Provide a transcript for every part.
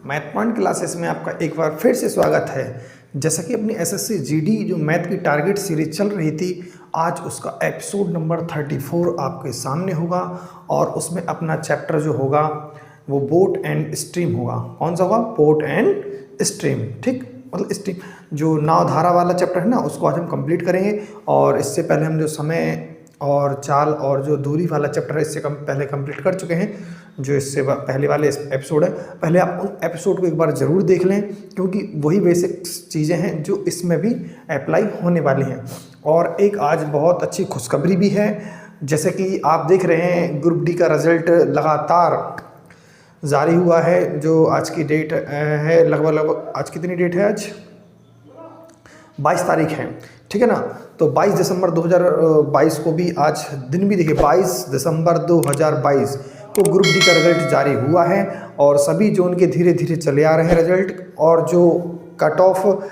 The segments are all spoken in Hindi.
मैथ पॉइंट क्लासेस में आपका एक बार फिर से स्वागत है। जैसा कि अपनी एसएससी जीडी जो मैथ की टारगेट सीरीज चल रही थी, आज उसका एपिसोड नंबर 34 आपके सामने होगा और उसमें अपना चैप्टर जो होगा वो बोट एंड स्ट्रीम होगा। कौन सा होगा? Boat and stream. ठीक, मतलब स्ट्रीम जो नाव धारा वाला चैप्टर है ना, उसको आज हम कंप्लीट करेंगे। और इससे पहले हम जो समय और चाल और जो दूरी वाला चैप्टर है इससे पहले कंप्लीट कर चुके हैं। जो इससे पहले वाले एपिसोड है, पहले आप उन एपिसोड को एक बार ज़रूर देख लें, क्योंकि वही बेसिक चीज़ें हैं जो इसमें भी अप्लाई होने वाली हैं। और एक आज बहुत अच्छी खुशखबरी भी है। जैसे कि आप देख रहे हैं, ग्रुप डी का रिजल्ट लगातार जारी हुआ है। जो आज की डेट है, लगभग आज कितनी डेट है? आज 22 तारीख है, ठीक है ना। तो 22 दिसंबर 2022 को भी आज दिन भी देखिए, 22 दिसंबर 2022 को ग्रुप डी का रिजल्ट जारी हुआ है और सभी जोन के धीरे धीरे चले आ रहे हैं रिजल्ट। और जो कट ऑफ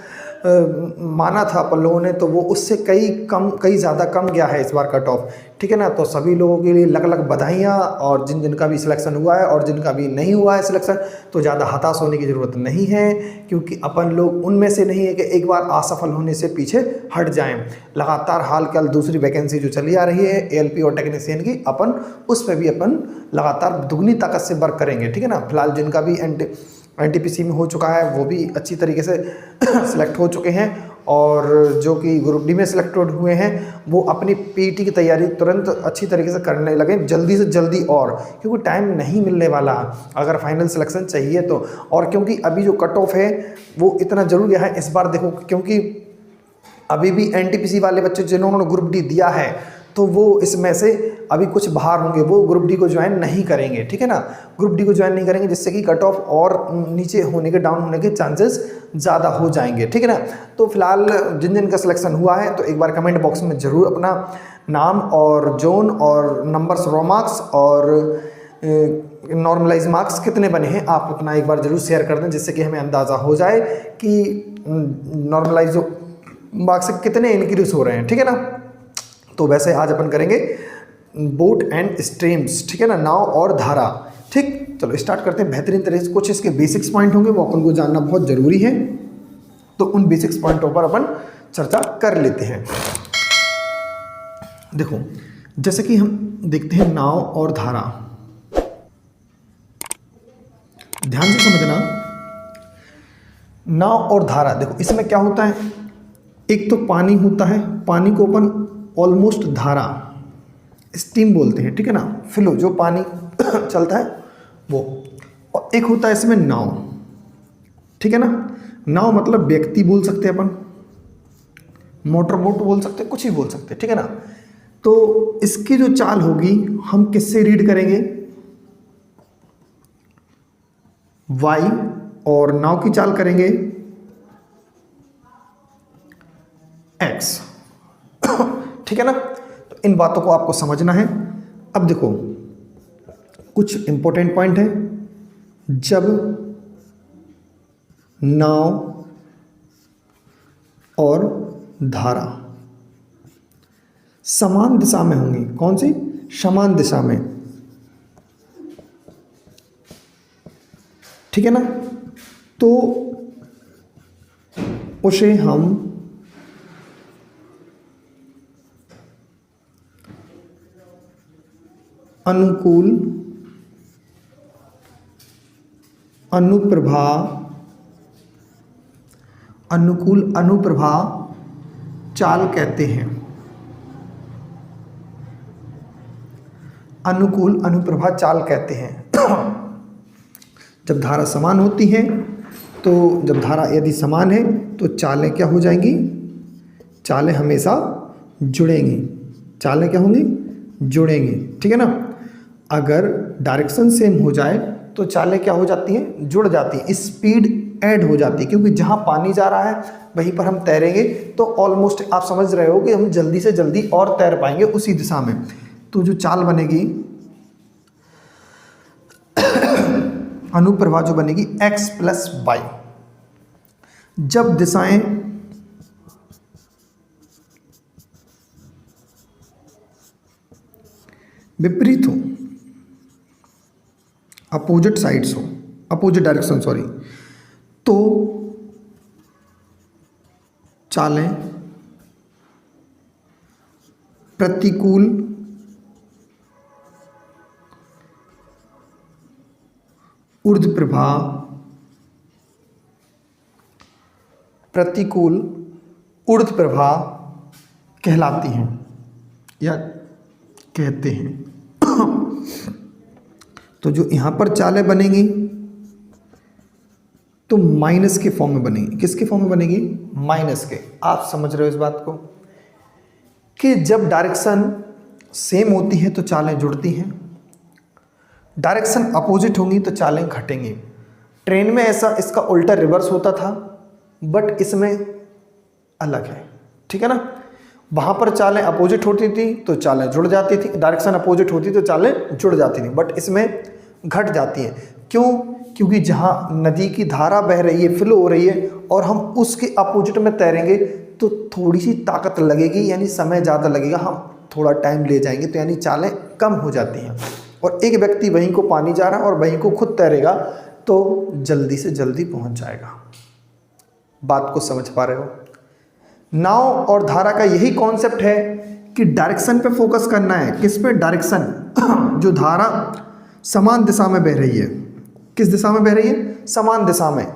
माना था अपन लोगों ने, तो वो उससे कई ज़्यादा कम गया है इस बार कट ऑफ, ठीक है ना। तो सभी लोगों के लिए अलग अलग बधाइयाँ, और जिनका भी सिलेक्शन हुआ है और जिनका भी नहीं हुआ है सिलेक्शन, तो ज़्यादा हताश होने की ज़रूरत नहीं है, क्योंकि अपन लोग उनमें से नहीं है कि एक बार असफल होने से पीछे हट जाएं। लगातार हाल फिलहाल दूसरी वैकेंसी जो चली आ रही है एएलपी और टेक्नीशियन की, अपन उस पर भी अपन लगातार दुगनी ताकत से वर्क करेंगे, ठीक है ना। फिलहाल जिनका भी एनटीपीसी में हो चुका है वो भी अच्छी तरीके से सिलेक्ट हो चुके हैं, और जो कि ग्रुप डी में सिलेक्टेड हुए हैं वो अपनी पीटी की तैयारी तुरंत अच्छी तरीके से करने लगे, जल्दी से जल्दी, और क्योंकि टाइम नहीं मिलने वाला अगर फाइनल सिलेक्शन चाहिए तो। और क्योंकि अभी जो कट ऑफ है वो इतना जरूरी है इस बार, देखो, क्योंकि अभी भी एनटीपीसी वाले बच्चे जिन्होंने ग्रुप डी दिया है तो वो इसमें से अभी कुछ बाहर होंगे, वो ग्रुप डी को ज्वाइन नहीं करेंगे, ठीक है ना। ग्रुप डी को ज्वाइन नहीं करेंगे, जिससे कि कट ऑफ और नीचे होने के, डाउन होने के चांसेस ज़्यादा हो जाएंगे, ठीक है ना। तो फिलहाल जिन जिन का सिलेक्शन हुआ है तो एक बार कमेंट बॉक्स में ज़रूर अपना नाम और जोन और नंबर्स, रॉ मार्क्स और नॉर्मलाइज मार्क्स कितने बने हैं आप अपना एक बार ज़रूर शेयर कर दें, जिससे कि हमें अंदाज़ा हो जाए कि नॉर्मलाइज मार्क्स कितने इंक्रीज हो रहे हैं, ठीक है ना। तो वैसे आज अपन करेंगे बोट एंड स्ट्रीम्स, ठीक है ना, नाव और धारा। ठीक, चलो स्टार्ट करते हैं बेहतरीन तरीके से। कुछ इसके बेसिक्स पॉइंट होंगे वो अपन को जानना बहुत ज़रूरी है, तो उन बेसिक्स पॉइंटों पर अपन चर्चा कर लेते हैं। देखो, जैसे कि हम देखते हैं नाव और धारा, ध्यान से समझना। नाव और धारा, देखो इसमें क्या होता है, एक तो पानी होता है, पानी को अपन ऑलमोस्ट धारा, स्टीम बोलते हैं, ठीक है ना, फ्लो, जो पानी चलता है वो। और एक होता है इसमें नाव, ठीक है ना। नाव मतलब व्यक्ति बोल सकते हैं अपन, मोटर बोट बोल सकते हैं, कुछ ही बोल सकते हैं, ठीक है ना। तो इसकी जो चाल होगी हम किससे रीड करेंगे? वाई, और नाव की चाल करेंगे एक्स, ठीक है ना। तो इन बातों को आपको समझना है। अब देखो, कुछ इंपॉर्टेंट पॉइंट है। जब नाव और धारा समान दिशा में होंगी, कौन सी? समान दिशा में, ठीक है ना, तो उसे हम अनुकूल अनुप्रभा चाल कहते हैं। अनुकूल अनुप्रभा चाल कहते हैं। जब धारा समान होती है, तो जब धारा यदि समान है तो चालें क्या हो जाएंगी? चालें हमेशा जुड़ेंगी। चालें क्या होंगी? जुड़ेंगी, ठीक है ना। अगर डायरेक्शन सेम हो जाए तो चालें क्या हो जाती हैं? जुड़ जाती हैं, स्पीड ऐड हो जाती है, क्योंकि जहाँ पानी जा रहा है वहीं पर हम तैरेंगे तो ऑलमोस्ट आप समझ रहे हो कि हम जल्दी से जल्दी और तैर पाएंगे उसी दिशा में। तो जो चाल बनेगी अनुप्रभा जो बनेगी x + y, जब दिशाएं विपरीत हो, अपोजिट साइड्स हो, अपोजिट डायरेक्शन सॉरी, तो चालें प्रतिकूल ऊर्ध्व प्रवाह, प्रतिकूल ऊर्ध्व प्रवाह कहलाती हैं या कहते हैं। तो जो यहाँ पर चालें बनेंगी तो माइनस के फॉर्म में बनेगी। किसके फॉर्म में बनेगी? माइनस के। आप समझ रहे हो इस बात को कि जब डायरेक्शन सेम होती है तो चालें जुड़ती हैं, डायरेक्शन अपोजिट होंगी तो चालें घटेंगी। ट्रेन में ऐसा इसका उल्टा रिवर्स होता था, बट इसमें अलग है, ठीक है ना। वहाँ पर चालें अपोजिट होती थी तो चालें जुड़ जाती थी, डायरेक्शन अपोजिट होती तो चालें जुड़ जाती थी, बट इसमें घट जाती हैं। क्यों? क्योंकि जहाँ नदी की धारा बह रही है, फ्लो हो रही है, और हम उसके अपोजिट में तैरेंगे तो थोड़ी सी ताकत लगेगी, यानी समय ज़्यादा लगेगा, हम थोड़ा टाइम ले जाएंगे, तो यानी चालें कम हो जाती हैं। और एक व्यक्ति वहीं को पानी जा रहा है और वहीं को खुद तैरेगा तो जल्दी से जल्दी पहुंच जाएगा। बात को समझ पा रहे हो? नाव और धारा का यही कॉन्सेप्ट है कि डायरेक्शन पे फोकस करना है। किस पे? डायरेक्शन। जो धारा समान दिशा में बह रही है, किस दिशा में बह रही है? समान दिशा में,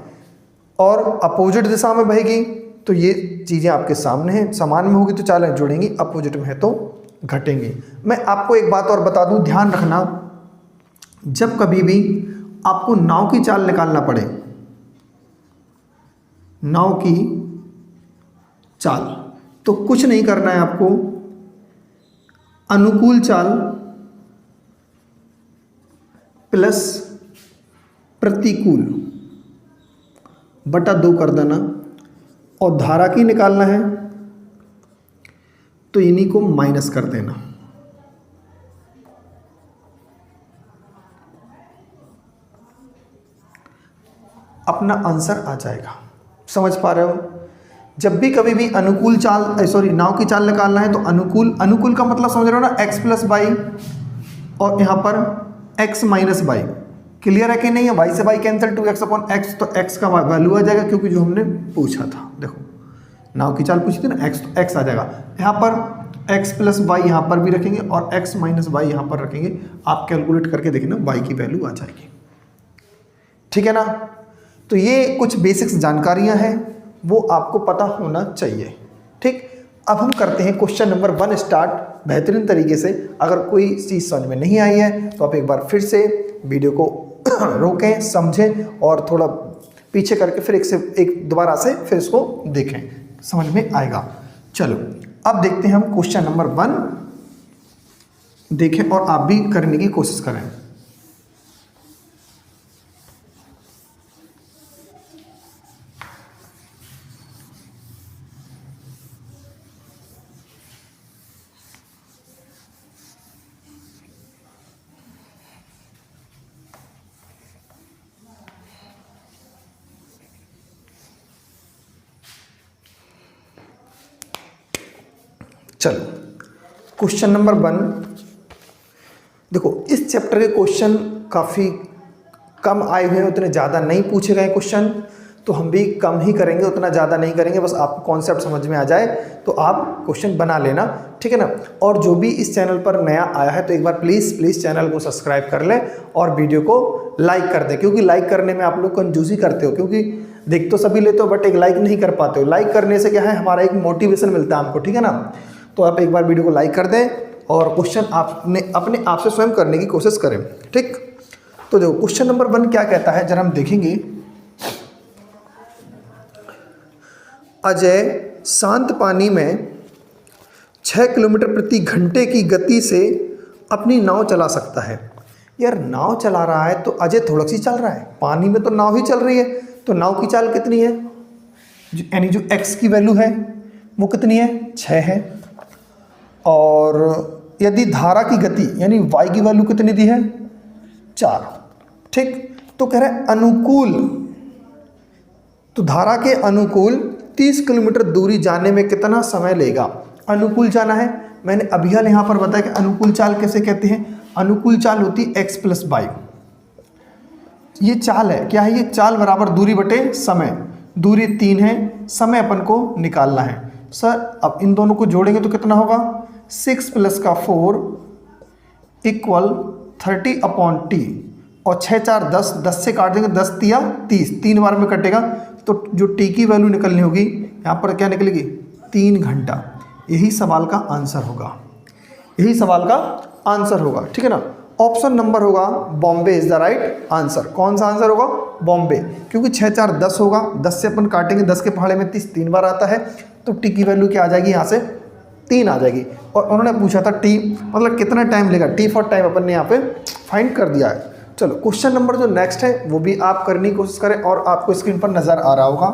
और अपोजिट दिशा में बहेगी तो ये चीज़ें आपके सामने हैं। समान में होगी तो चालें जुड़ेंगी, अपोजिट में है तो घटेंगे। मैं आपको एक बात और बता दूं, ध्यान रखना, जब कभी भी आपको नाव की चाल निकालना पड़े, नाव की चाल, तो कुछ नहीं करना है आपको, अनुकूल चाल प्लस प्रतिकूल बटा 2 कर देना, और धारा की निकालना है तो इन्हीं को माइनस कर देना। अपना आंसर आ जाएगा। समझ पा रहे हो? जब भी कभी भी अनुकूल चाल नाव की चाल निकालना है तो अनुकूल का मतलब समझ रहे हो ना, x प्लस वाई, और यहाँ पर x माइनस वाई। क्लियर है कि नहीं है? y से y cancel, 2x upon x, तो x का वैल्यू आ जाएगा, क्योंकि जो हमने पूछा था, देखो नाव की चाल पूछी थी ना, x, तो x आ जाएगा। यहाँ पर x प्लस वाई यहाँ पर भी रखेंगे और x माइनस वाई यहाँ पर रखेंगे। आप कैलकुलेट करके देखना, y की वैल्यू आ जाएगी, ठीक है ना। तो ये कुछ बेसिक्स जानकारियाँ हैं, वो आपको पता होना चाहिए, ठीक। अब हम करते हैं क्वेश्चन नंबर 1 स्टार्ट बेहतरीन तरीके से। अगर कोई चीज़ समझ में नहीं आई है तो आप एक बार फिर से वीडियो को रोकें, समझें, और थोड़ा पीछे करके फिर एक दोबारा से फिर इसको देखें, समझ में आएगा। चलो अब देखते हैं हम क्वेश्चन नंबर 1, देखें और आप भी करने की कोशिश करें। चलो क्वेश्चन नंबर 1, देखो इस चैप्टर के क्वेश्चन काफ़ी कम आए हुए हैं, उतने ज़्यादा नहीं पूछे गए क्वेश्चन, तो हम भी कम ही करेंगे, उतना ज़्यादा नहीं करेंगे। बस आपको कॉन्सेप्ट समझ में आ जाए तो आप क्वेश्चन बना लेना, ठीक है ना। और जो भी इस चैनल पर नया आया है तो एक बार प्लीज़ चैनल को सब्सक्राइब कर लें और वीडियो को लाइक कर दें, क्योंकि लाइक करने में आप लोग कंजूसी करते हो, क्योंकि देख तो सभी लेते हो बट एक लाइक नहीं कर पाते हो। लाइक करने से क्या है, हमारा एक मोटिवेशन मिलता है हमको, ठीक है ना। तो आप एक बार वीडियो को लाइक कर दें और क्वेश्चन आपने अपने आप से स्वयं करने की कोशिश करें, ठीक। तो देखो क्वेश्चन नंबर 1 क्या कहता है, जरा हम देखेंगे। अजय शांत पानी में 6 किलोमीटर प्रति घंटे की गति से अपनी नाव चला सकता है। यार नाव चला रहा है तो अजय थोड़ा सी चल रहा है, पानी में तो नाव ही चल रही है, तो नाव की चाल कितनी है, यानी जो x की वैल्यू है वो कितनी है, 6 है। और यदि धारा की गति यानी y की वैल्यू कितनी दी है, 4, ठीक। तो कह रहा है अनुकूल, तो धारा के अनुकूल 30 किलोमीटर दूरी जाने में कितना समय लेगा। अनुकूल जाना है, मैंने अभी हाल यहाँ पर बताया कि अनुकूल चाल कैसे कहते हैं। अनुकूल चाल होती है x प्लस वाई, ये चाल है, क्या है ये? चाल बराबर दूरी बटे समय। दूरी 3 है, समय अपन को निकालना है। सर अब इन दोनों को जोड़ेंगे तो कितना होगा? 6 + 4 = 30/t। और 6 4 10, 10 से काट देंगे, 10 तिया 30, 3 बार में कटेगा तो जो टी की वैल्यू निकलनी होगी यहाँ पर क्या निकलेगी? 3 घंटा। यही सवाल का आंसर होगा, यही सवाल का आंसर होगा, ठीक है ना। ऑप्शन नंबर होगा Bombay is the right answer. कौन सा आंसर होगा? बॉम्बे, क्योंकि 6 4 10 होगा, 10 से अपन काटेंगे, 10 के पहाड़े में 30 3 बार आता है तो टी की वैल्यू क्या आ जाएगी? यहाँ से 3 आ जाएगी। और उन्होंने पूछा था टी मतलब कितना टाइम लेगा, टी फॉर टाइम अपन ने यहाँ पे फाइंड कर दिया है। चलो क्वेश्चन नंबर जो नेक्स्ट है वो भी आप करने की कोशिश करें और आपको स्क्रीन पर नजर आ रहा होगा।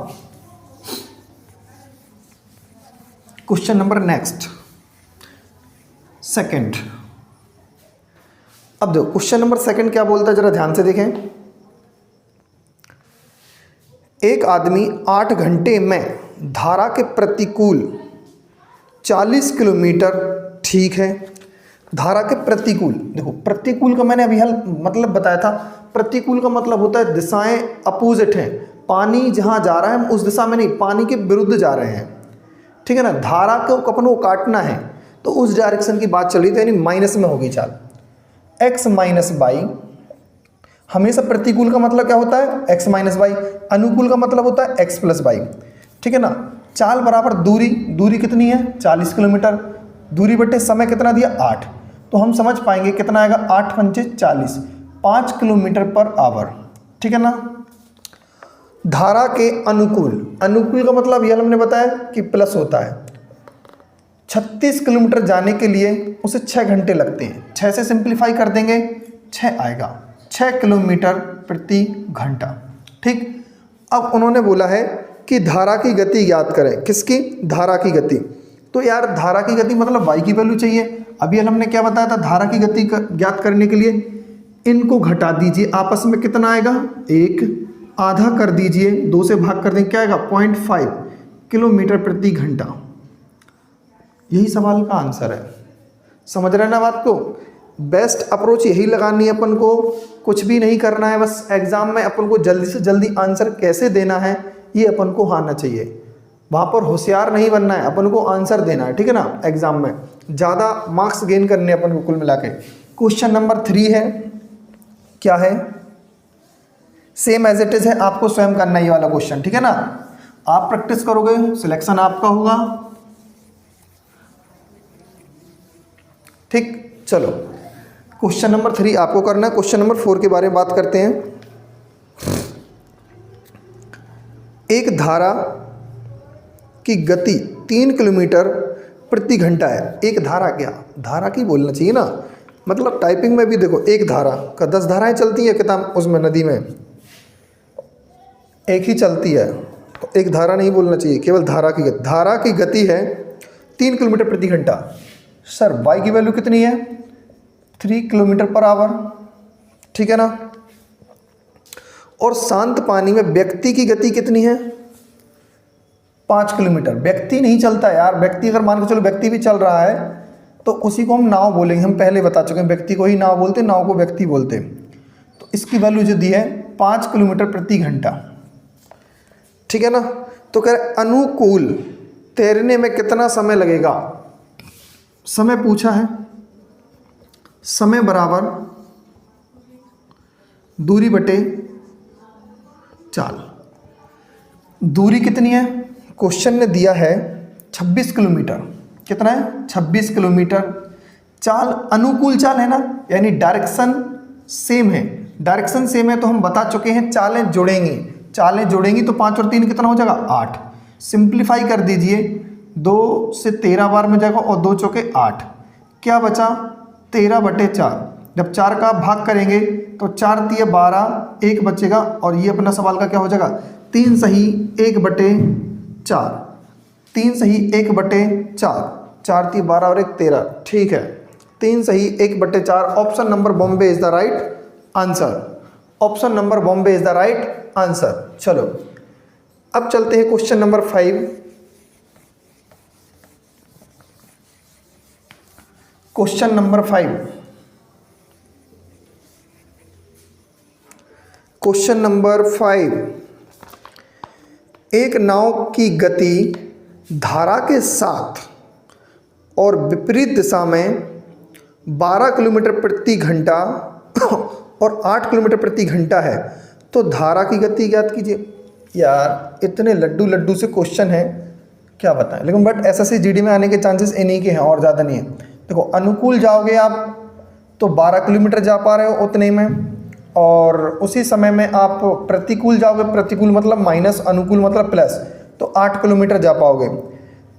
Question number next second. अब देखो क्वेश्चन नंबर सेकंड क्या बोलता है, जरा ध्यान से देखें। एक आदमी 8 घंटे में धारा के प्रतिकूल 40 किलोमीटर, ठीक है, धारा के प्रतिकूल, देखो प्रतिकूल का मैंने अभी हल मतलब बताया था। प्रतिकूल का मतलब होता है दिशाएं अपोजिट हैं, पानी जहां जा रहा है हम उस दिशा में नहीं, पानी के विरुद्ध जा रहे हैं, ठीक है ना। धारा को अपन को काटना है तो उस डायरेक्शन की बात चल रही थी, यानी माइनस में होगी चाल। x - y, हमेशा प्रतिकूल का मतलब क्या होता है? x - y। अनुकूल का मतलब होता है x + y, ठीक है ना। चाल बराबर दूरी, दूरी कितनी है? 40 किलोमीटर। दूरी बटे समय कितना दिया? 8। तो हम समझ पाएंगे कितना आएगा? 8 × 5 = 40, 5 किलोमीटर/आवर, ठीक है ना। धारा के अनुकूल, अनुकूल का मतलब यह हमने बताया कि प्लस होता है। 36 किलोमीटर जाने के लिए उसे 6 घंटे लगते हैं। 6 से सिंप्लीफाई कर देंगे, 6 आएगा, 6 किलोमीटर प्रति घंटा, ठीक। अब उन्होंने बोला है कि धारा की गति ज्ञात करें। किसकी? धारा की गति। तो यार धारा की गति मतलब y की वैल्यू चाहिए। अभी हमने क्या बताया था? धारा की गति ज्ञात करने के लिए इनको घटा दीजिए, आपस में कितना आएगा? 1, आधा कर दीजिए, 2 से भाग कर देंगे, क्या आएगा? 0.5 किलोमीटर प्रति घंटा। यही सवाल का आंसर है। समझ रहे हैं ना बात को? बेस्ट अप्रोच यही लगानी है अपन को, कुछ भी नहीं करना है, बस एग्जाम में अपन को जल्दी से जल्दी आंसर कैसे देना है ये अपन को आना चाहिए। वहाँ पर होशियार नहीं बनना है, अपन को आंसर देना है, ठीक है ना। एग्जाम में ज़्यादा मार्क्स गेन करने अपन को कुल मिला के। क्वेश्चन नंबर 3 है, क्या है? सेम एज इट इज है, आपको स्वयं करना ये वाला क्वेश्चन, ठीक है ना। आप प्रैक्टिस करोगे, सिलेक्शन आपका होगा, ठीक। चलो क्वेश्चन नंबर 3 आपको करना है। क्वेश्चन नंबर 4 के बारे में बात करते हैं। एक धारा की गति 3 किलोमीटर प्रति घंटा है। एक धारा, क्या धारा की बोलना चाहिए ना, मतलब टाइपिंग में भी देखो एक धारा का 10 धाराएं चलती है किताब उसमें, नदी में एक ही चलती है, तो एक धारा नहीं बोलना चाहिए, केवल धारा की गति। धारा की गति है 3 किलोमीटर प्रति घंटा। सर y की वैल्यू कितनी है? 3 किलोमीटर/आवर, ठीक है ना। और शांत पानी में व्यक्ति की गति कितनी है? 5 किलोमीटर। व्यक्ति नहीं चलता यार, व्यक्ति अगर मान के चलो व्यक्ति भी चल रहा है तो उसी को हम नाव बोलेंगे, हम पहले बता चुके हैं, व्यक्ति को ही नाव बोलते, नाव को व्यक्ति बोलते। तो इसकी वैल्यू जो दी है 5 किलोमीटर प्रति घंटा, ठीक है ना। तो कह रहे अनुकूल तैरने में कितना समय लगेगा? समय पूछा है, समय बराबर दूरी बटे चाल। दूरी कितनी है? क्वेश्चन ने दिया है 26 किलोमीटर। कितना है? 26 किलोमीटर। चाल अनुकूल चाल है ना, यानी डायरेक्शन सेम है। डायरेक्शन सेम है तो हम बता चुके हैं चालें जोड़ेंगी, चालें जोड़ेंगी तो 5 और 3 कितना हो जाएगा? 8। सिंप्लीफाई कर दीजिए, 2 से 13 बार में जाएगा और 2 चौके 8, क्या बचा? 13/4। जब 4 का भाग करेंगे तो 4 × 12, 1 बचेगा और ये अपना सवाल का क्या हो जाएगा? 3 सही 1/4, 3 सही 1/4, 4 × 12 और 1 13, ठीक है। 3 सही 1/4। Option number Bombay is the right answer. Option number Bombay is the right answer. चलो अब चलते हैं question number 5। Question number 5, question number 5, एक नाव की गति धारा के साथ और विपरीत दिशा में 12 किलोमीटर प्रति घंटा और 8 किलोमीटर प्रति घंटा है, तो धारा की गति ज्ञात कीजिए। यार इतने लड्डू से क्वेश्चन है, क्या बताएं, लेकिन बट एसएससी जीडी में आने के चांसेस इन्हीं के हैं और ज़्यादा नहीं है। देखो अनुकूल जाओगे आप तो 12 किलोमीटर जा पा रहे हो उतने में, और उसी समय में आप प्रतिकूल जाओगे, प्रतिकूल मतलब माइनस, अनुकूल मतलब प्लस, तो 8 किलोमीटर जा पाओगे।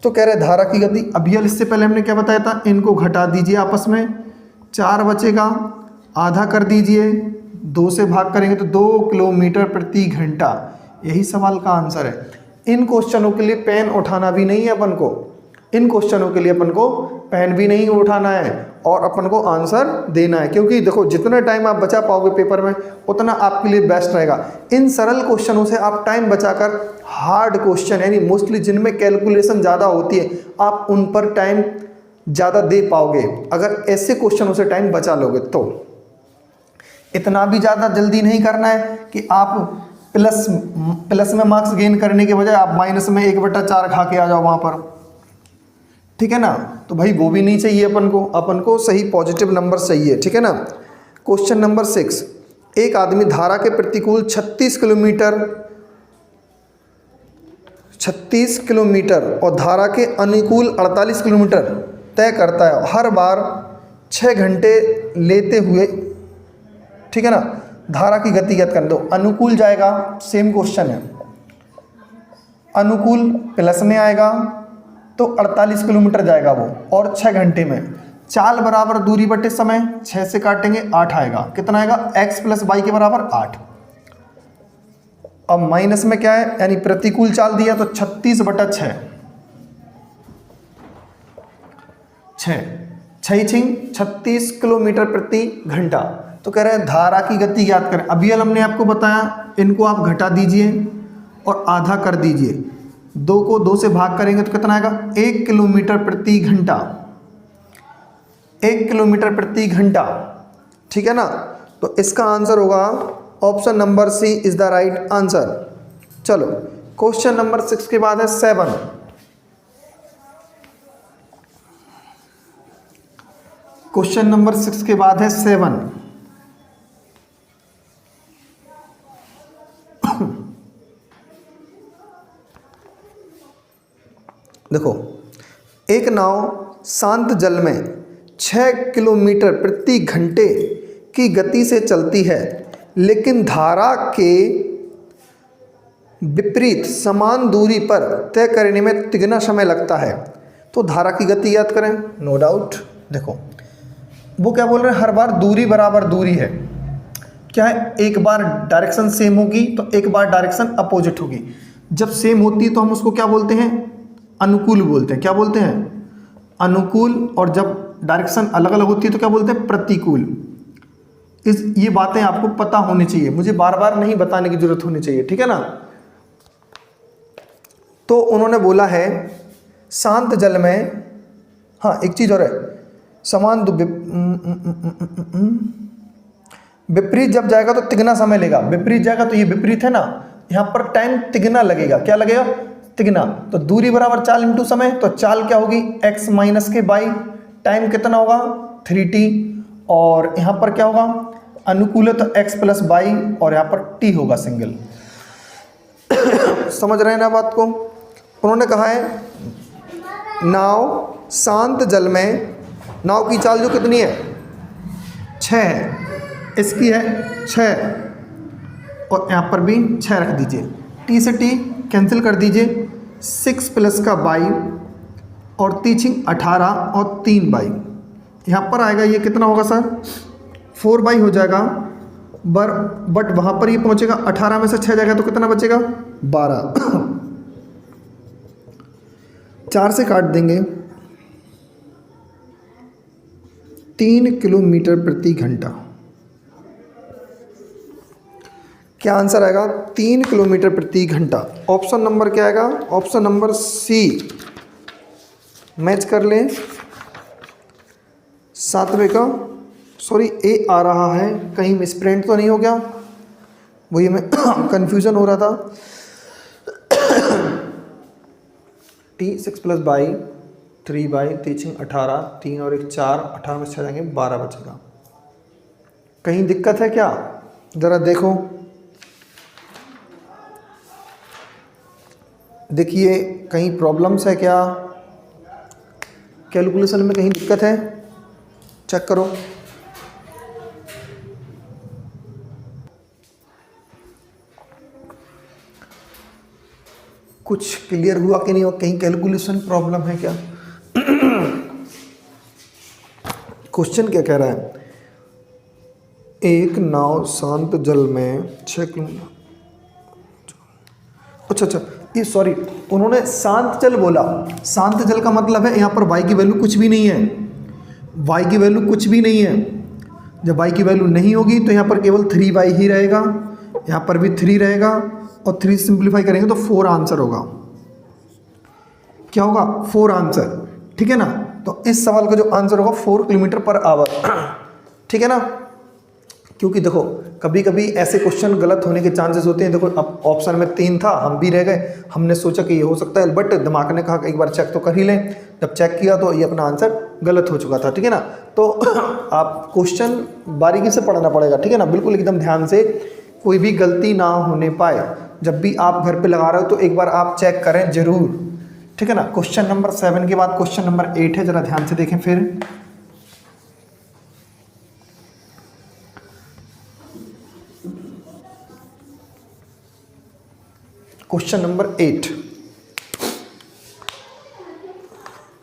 तो कह रहे धारा की गति, अभी इससे पहले हमने क्या बताया था, इनको घटा दीजिए आपस में, 4 बचेगा, आधा कर दीजिए, 2 से भाग करेंगे तो 2 किलोमीटर प्रति घंटा। यही सवाल का आंसर है। इन क्वेश्चनों के लिए पेन उठाना भी नहीं है अपन को, इन क्वेश्चनों के लिए अपन को पेन भी नहीं उठाना है और अपन को आंसर देना है, क्योंकि देखो जितना टाइम आप बचा पाओगे पेपर में उतना आपके लिए बेस्ट रहेगा। इन सरल क्वेश्चनों से आप टाइम बचाकर हार्ड क्वेश्चन यानी मोस्टली जिनमें कैलकुलेशन ज़्यादा होती है आप उन पर टाइम ज़्यादा दे पाओगे, अगर ऐसे क्वेश्चनों से टाइम बचा लोगे तो। इतना भी ज़्यादा जल्दी नहीं करना है कि आप प्लस में मार्क्स गेन करने के बजाय आप माइनस में 1/4 खा के आ जाओ वहाँ पर, ठीक है ना। तो भाई वो भी नहीं चाहिए अपन को सही पॉजिटिव नंबर चाहिए, ठीक है ना। क्वेश्चन नंबर 6, एक आदमी धारा के प्रतिकूल 36 किलोमीटर और धारा के अनुकूल 48 किलोमीटर तय करता है, हर बार 6 घंटे लेते हुए, ठीक है ना। धारा की गति ज्ञात करने दो। अनुकूल जाएगा, सेम क्वेश्चन है, अनुकूल प्लस में आएगा तो 48 किलोमीटर जाएगा वो, और 6 घंटे में। चाल बराबर दूरी बटे समय, 6 से काटेंगे 8 आएगा, कितना आएगा, x + y के बराबर 8। अब माइनस में क्या है, यानी प्रतिकूल चाल दिया तो 36/6, 36 किलोमीटर प्रति घंटा। तो कह रहे हैं धारा की गति ज्ञात करें। अभी हमने आपको बताया, इनको आप घटा दीजिए और आधा कर दीजिए, 2 को 2 से भाग करेंगे तो कितना आएगा, 1 किलोमीटर प्रति घंटा, 1 किलोमीटर प्रति घंटा, ठीक है ना। तो इसका आंसर होगा option number C is the right answer. चलो क्वेश्चन नंबर 6 के बाद है 7। क्वेश्चन नंबर 6 के बाद है 7। देखो, एक नाव शांत जल में 6 किलोमीटर प्रति घंटे की गति से चलती है, लेकिन धारा के विपरीत समान दूरी पर तय करने में तिगुना समय लगता है। तो धारा की गति याद करें, नो डाउट। देखो वो क्या बोल रहे हैं, हर बार दूरी बराबर दूरी है, क्या है, एक बार डायरेक्शन सेम होगी तो एक बार डायरेक्शन अपोजिट होगी। जब सेम होती है तो हम उसको क्या बोलते हैं, अनुकूल बोलते हैं। क्या बोलते हैं, अनुकूल। और जब डायरेक्शन अलग अलग होती है तो क्या बोलते हैं, प्रतिकूल। ये बातें आपको पता होनी चाहिए, मुझे बार बार नहीं बताने की जरूरत होनी चाहिए, ठीक है ना। तो उन्होंने बोला है शांत जल में, हाँ एक चीज़ और है, समान विपरीत जब जाएगा तो तिगुना समय लेगा। विपरीत जाएगा तो ये विपरीत है ना, यहाँ पर टाइम तिगुना लगेगा। क्या लगेगा, तिगुना। तो दूरी बराबर चाल इंटू समय, तो चाल क्या होगी, x माइनस के बाई, टाइम कितना होगा 3t, और यहाँ पर क्या होगा, अनुकूल है तो x + y, और यहाँ पर t होगा सिंगल। समझ रहे हैं ना बात को। उन्होंने कहा है नाव शांत जल में, नाव की चाल जो कितनी है 6 है, इसकी है 6, और यहाँ पर भी 6 रख दीजिए, t से t कैंसिल कर दीजिए, 6 + का 22 और 3 18 और 3 बाई, यहाँ पर आएगा ये कितना होगा सर, 4 बाई हो जाएगा। बट वहाँ पर ये पहुँचेगा 18 में से 6 जाएगा तो कितना बचेगा 12। 4 से काट देंगे, 3 किलोमीटर प्रति घंटा। क्या आंसर आएगा, 3 किलोमीटर प्रति घंटा। ऑप्शन नंबर क्या आएगा, ऑप्शन नंबर सी। मैच कर लें, 7वें का, सॉरी ए आ रहा है, कहीं मिसप्रिंट तो नहीं हो गया, वही हमें कन्फ्यूज़न हो रहा था। टी 6 + 3/3 18, 3 और 1 4, 18 में 6 जाएंगे 12 बचेगा। कहीं दिक्कत है क्या? ज़रा देखो, देखिए कहीं प्रॉब्लम्स है क्या, कैलकुलेशन में कहीं दिक्कत है, चेक करो। कुछ क्लियर हुआ कि नहीं हुआ, कहीं कैलकुलेशन प्रॉब्लम है क्या? क्वेश्चन क्या कह रहा है? एक नाव शांत जल में 6 किलोमीटर, अच्छा ये सॉरी, उन्होंने शांत जल बोला। शांत जल का मतलब है यहाँ पर y की वैल्यू कुछ भी नहीं है, y की वैल्यू कुछ भी नहीं है। जब y की वैल्यू नहीं होगी तो यहाँ पर केवल 3y ही रहेगा, यहाँ पर भी 3 रहेगा, और 3 सिंप्लीफाई करेंगे तो 4 आंसर होगा। क्या होगा? 4 आंसर, ठीक है ना। तो इस सवाल का जो आंसर होगा 4 किलोमीटर/आवर, ठीक है ना। क्योंकि देखो कभी कभी ऐसे क्वेश्चन गलत होने के चांसेस होते हैं। देखो अब ऑप्शन में 3 था, हम भी रह गए, हमने सोचा कि ये हो सकता है, बट दिमाग ने कहा एक बार चेक तो कर ही लें। जब चेक किया तो ये अपना आंसर गलत हो चुका था, ठीक है ना। तो आप क्वेश्चन बारीकी से पढ़ना पड़ेगा, ठीक है ना, बिल्कुल एकदम ध्यान से, कोई भी गलती ना होने पाए। जब भी आप घर पे लगा रहे हो तो एक बार आप चेक करें जरूर, ठीक है ना। क्वेश्चन नंबर 7 के बाद क्वेश्चन नंबर 8 है, जरा ध्यान से देखें फिर। क्वेश्चन नंबर 8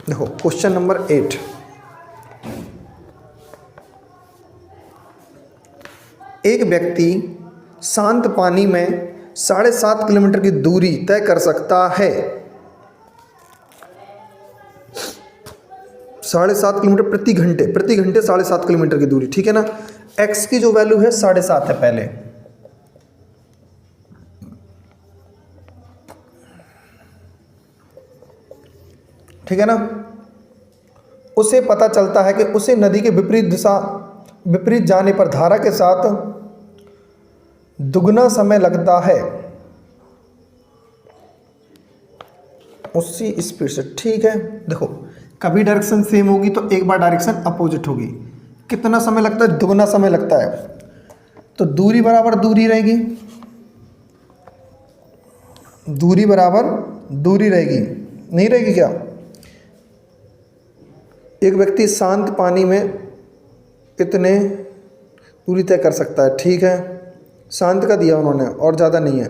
देखो, क्वेश्चन नंबर 8, एक व्यक्ति शांत पानी में 7.5 किलोमीटर की दूरी तय कर सकता है। 7.5 किलोमीटर प्रति घंटे 7.5 किलोमीटर की दूरी, ठीक है ना। x की जो वैल्यू है 7.5 है पहले, ठीक है ना। उसे पता चलता है कि उसे नदी के विपरीत जाने पर धारा के साथ दुगना समय लगता है उसी स्पीड से, ठीक है। देखो कभी डायरेक्शन सेम होगी तो एक बार डायरेक्शन अपोजिट होगी। कितना समय लगता है? दुगना समय लगता है। तो दूरी बराबर दूरी रहेगी, दूरी बराबर दूरी रहेगी, नहीं रहेगी क्या? एक व्यक्ति शांत पानी में इतने दूरी तय कर सकता है, ठीक है, शांत का दिया उन्होंने और ज़्यादा नहीं है,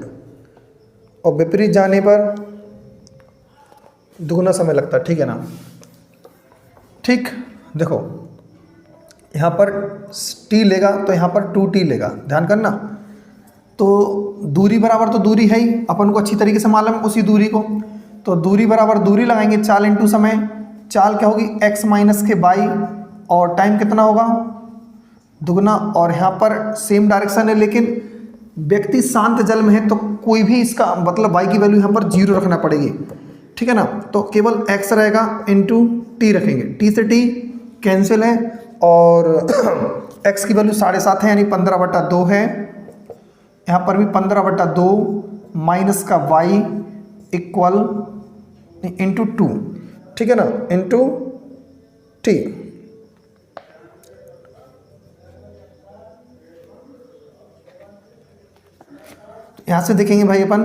और विपरीत जाने पर दुगना समय लगता है, ठीक है ना। ठीक, देखो यहाँ पर t लेगा तो यहाँ पर 2t लेगा, ध्यान करना। तो दूरी बराबर तो दूरी है ही, अपन को अच्छी तरीके से मालूम है उसी दूरी को। तो दूरी बराबर दूरी लगाएंगे, चाल इंटू समय, चाल क्या होगी? x माइनस के बाई, और टाइम कितना होगा? दुगना। और यहाँ पर सेम डायरेक्शन है, लेकिन व्यक्ति शांत जल में है तो कोई भी इसका मतलब y की वैल्यू यहाँ पर 0 रखना पड़ेगी, ठीक है ना। तो केवल x रहेगा इंटू t रखेंगे, t से t कैंसिल है, और x की वैल्यू 7.5 है, यानी 15/2 है। यहाँ पर भी 15/2 माइनस का y इक्वल इंटू 2, ठीक है ना, इंटू t। यहाँ से देखेंगे भाई अपन,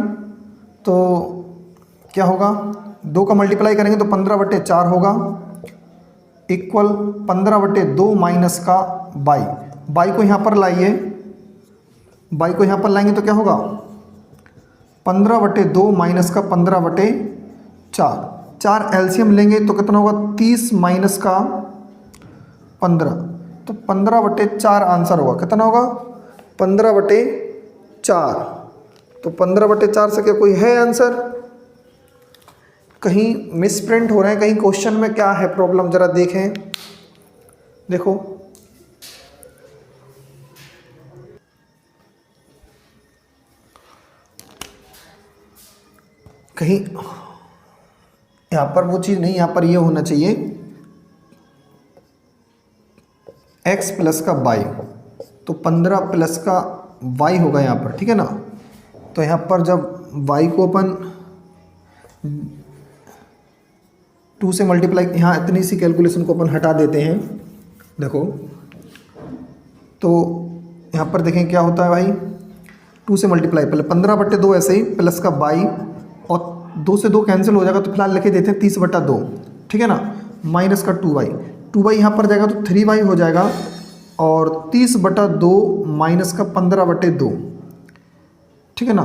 तो क्या होगा? 2 का मल्टीप्लाई करेंगे तो 15/4 होगा, इक्वल 15/2 माइनस का बाई। बाई को यहाँ पर लाइए, बाई को यहाँ पर लाएंगे तो क्या होगा? 15/2 माइनस का 15/4, 4 एलसीएम लेंगे तो कितना होगा? 30 माइनस का 15, तो 15/4 आंसर होगा। कितना होगा? 15/4। तो 15/4 से क्या कोई है आंसर? कहीं मिस प्रिंट हो रहे हैं, कहीं क्वेश्चन में क्या है प्रॉब्लम, जरा देखें। देखो कहीं यहाँ पर वो चीज़ नहीं, यहाँ पर ये होना चाहिए x प्लस का बाई, तो 15 प्लस का y होगा यहाँ पर, ठीक है ना। तो यहाँ पर जब y को अपन 2 से मल्टीप्लाई, यहाँ इतनी सी कैलकुलेशन को अपन हटा देते हैं, देखो तो यहाँ पर देखें क्या होता है भाई, 2 से मल्टीप्लाई, पहले 15/2 ऐसे ही प्लस का y, और 2 से 2 कैंसिल हो जाएगा तो फिलहाल लिखे देते हैं 30/2, ठीक है ना, माइनस का 2y यहाँ पर जाएगा तो 3y हो जाएगा, और 30/2 माइनस का 15/2, ठीक है ना।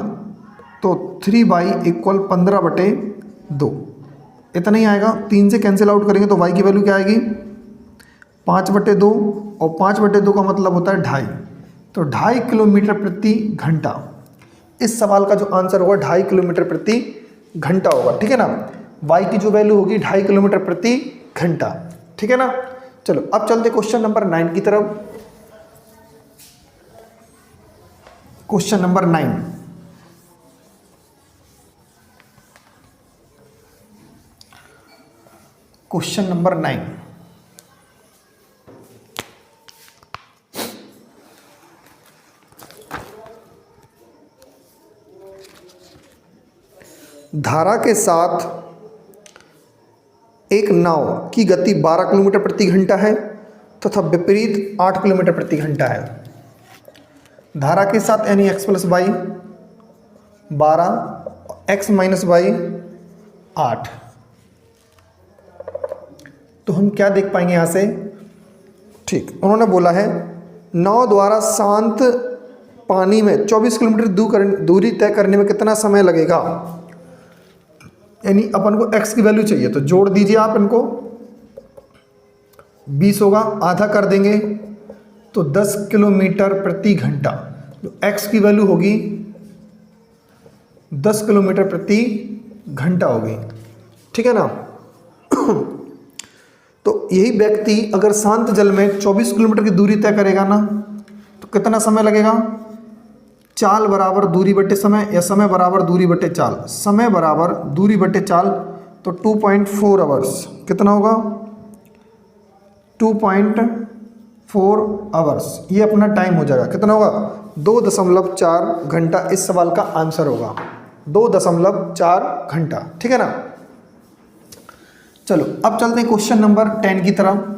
तो 3y इक्वल 15/2, इतना ही आएगा। 3 से कैंसिल आउट करेंगे तो y की वैल्यू क्या आएगी, 5/2, और 5/2 का मतलब होता है 2.5, तो 2.5 किलोमीटर प्रति घंटा। इस सवाल का जो आंसर होगा 2.5 किलोमीटर प्रति घंटा होगा, ठीक है ना। y की जो वैल्यू होगी 2.5 किलोमीटर प्रति घंटा, ठीक है ना। चलो अब चलते क्वेश्चन नंबर 9 की तरफ। क्वेश्चन नंबर 9, क्वेश्चन नंबर 9, धारा के साथ एक नाव की गति 12 किलोमीटर प्रति घंटा है तथा विपरीत 8 किलोमीटर प्रति घंटा है। धारा के साथ यानी x + y 12, x - y 8। तो हम क्या देख पाएंगे यहाँ से, ठीक, उन्होंने बोला है नाव द्वारा शांत पानी में 24 किलोमीटर दूरी तय करने में कितना समय लगेगा। यानी अपन को x की वैल्यू चाहिए, तो जोड़ दीजिए आप इनको, 20 होगा, आधा कर देंगे तो 10 किलोमीटर प्रति घंटा। तो x की वैल्यू होगी 10 किलोमीटर प्रति घंटा होगी, ठीक है ना। तो यही व्यक्ति अगर शांत जल में 24 किलोमीटर की दूरी तय करेगा ना, तो कितना समय लगेगा, चाल बराबर दूरी बटे समय, या समय बराबर दूरी बटे चाल, समय बराबर दूरी बटे चाल, तो 2.4 आवर्स कितना होगा, 2.4 आवर्स, ये अपना टाइम हो जाएगा। कितना होगा, 2.4 घंटा इस सवाल का आंसर होगा, 2.4 घंटा, ठीक है ना। चलो अब चलते हैं क्वेश्चन नंबर 10 की तरफ।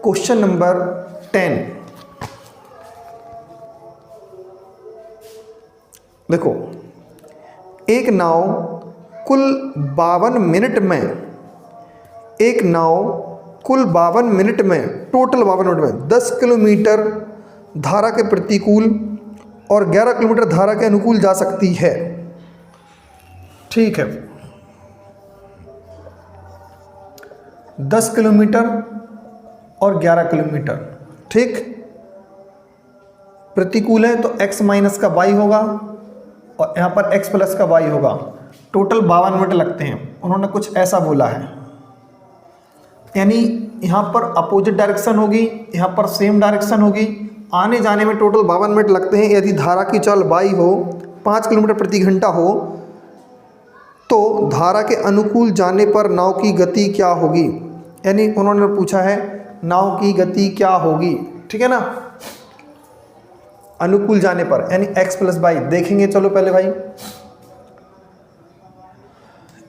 क्वेश्चन नंबर 10, देखो एक नाव कुल 52 मिनट में, एक नाव कुल 52 मिनट में, टोटल 52 मिनट में 10 किलोमीटर धारा के प्रतिकूल और 11 किलोमीटर धारा के अनुकूल जा सकती है, ठीक है। 10 किलोमीटर और 11 किलोमीटर, ठीक, प्रतिकूल है तो x माइनस का y होगा, और यहाँ पर x प्लस का y होगा। टोटल 52 मिनट लगते हैं, उन्होंने कुछ ऐसा बोला है, यानी यहाँ पर अपोजिट डायरेक्शन होगी, यहाँ पर सेम डायरेक्शन होगी, आने जाने में टोटल 52 मिनट लगते हैं। यदि धारा की चाल y हो 5 किलोमीटर प्रति घंटा हो, तो धारा के अनुकूल जाने पर नाव की गति क्या होगी। यानी उन्होंने पूछा है नाव की गति क्या होगी, ठीक है ना, अनुकूल जाने पर, यानी x + y देखेंगे। चलो पहले भाई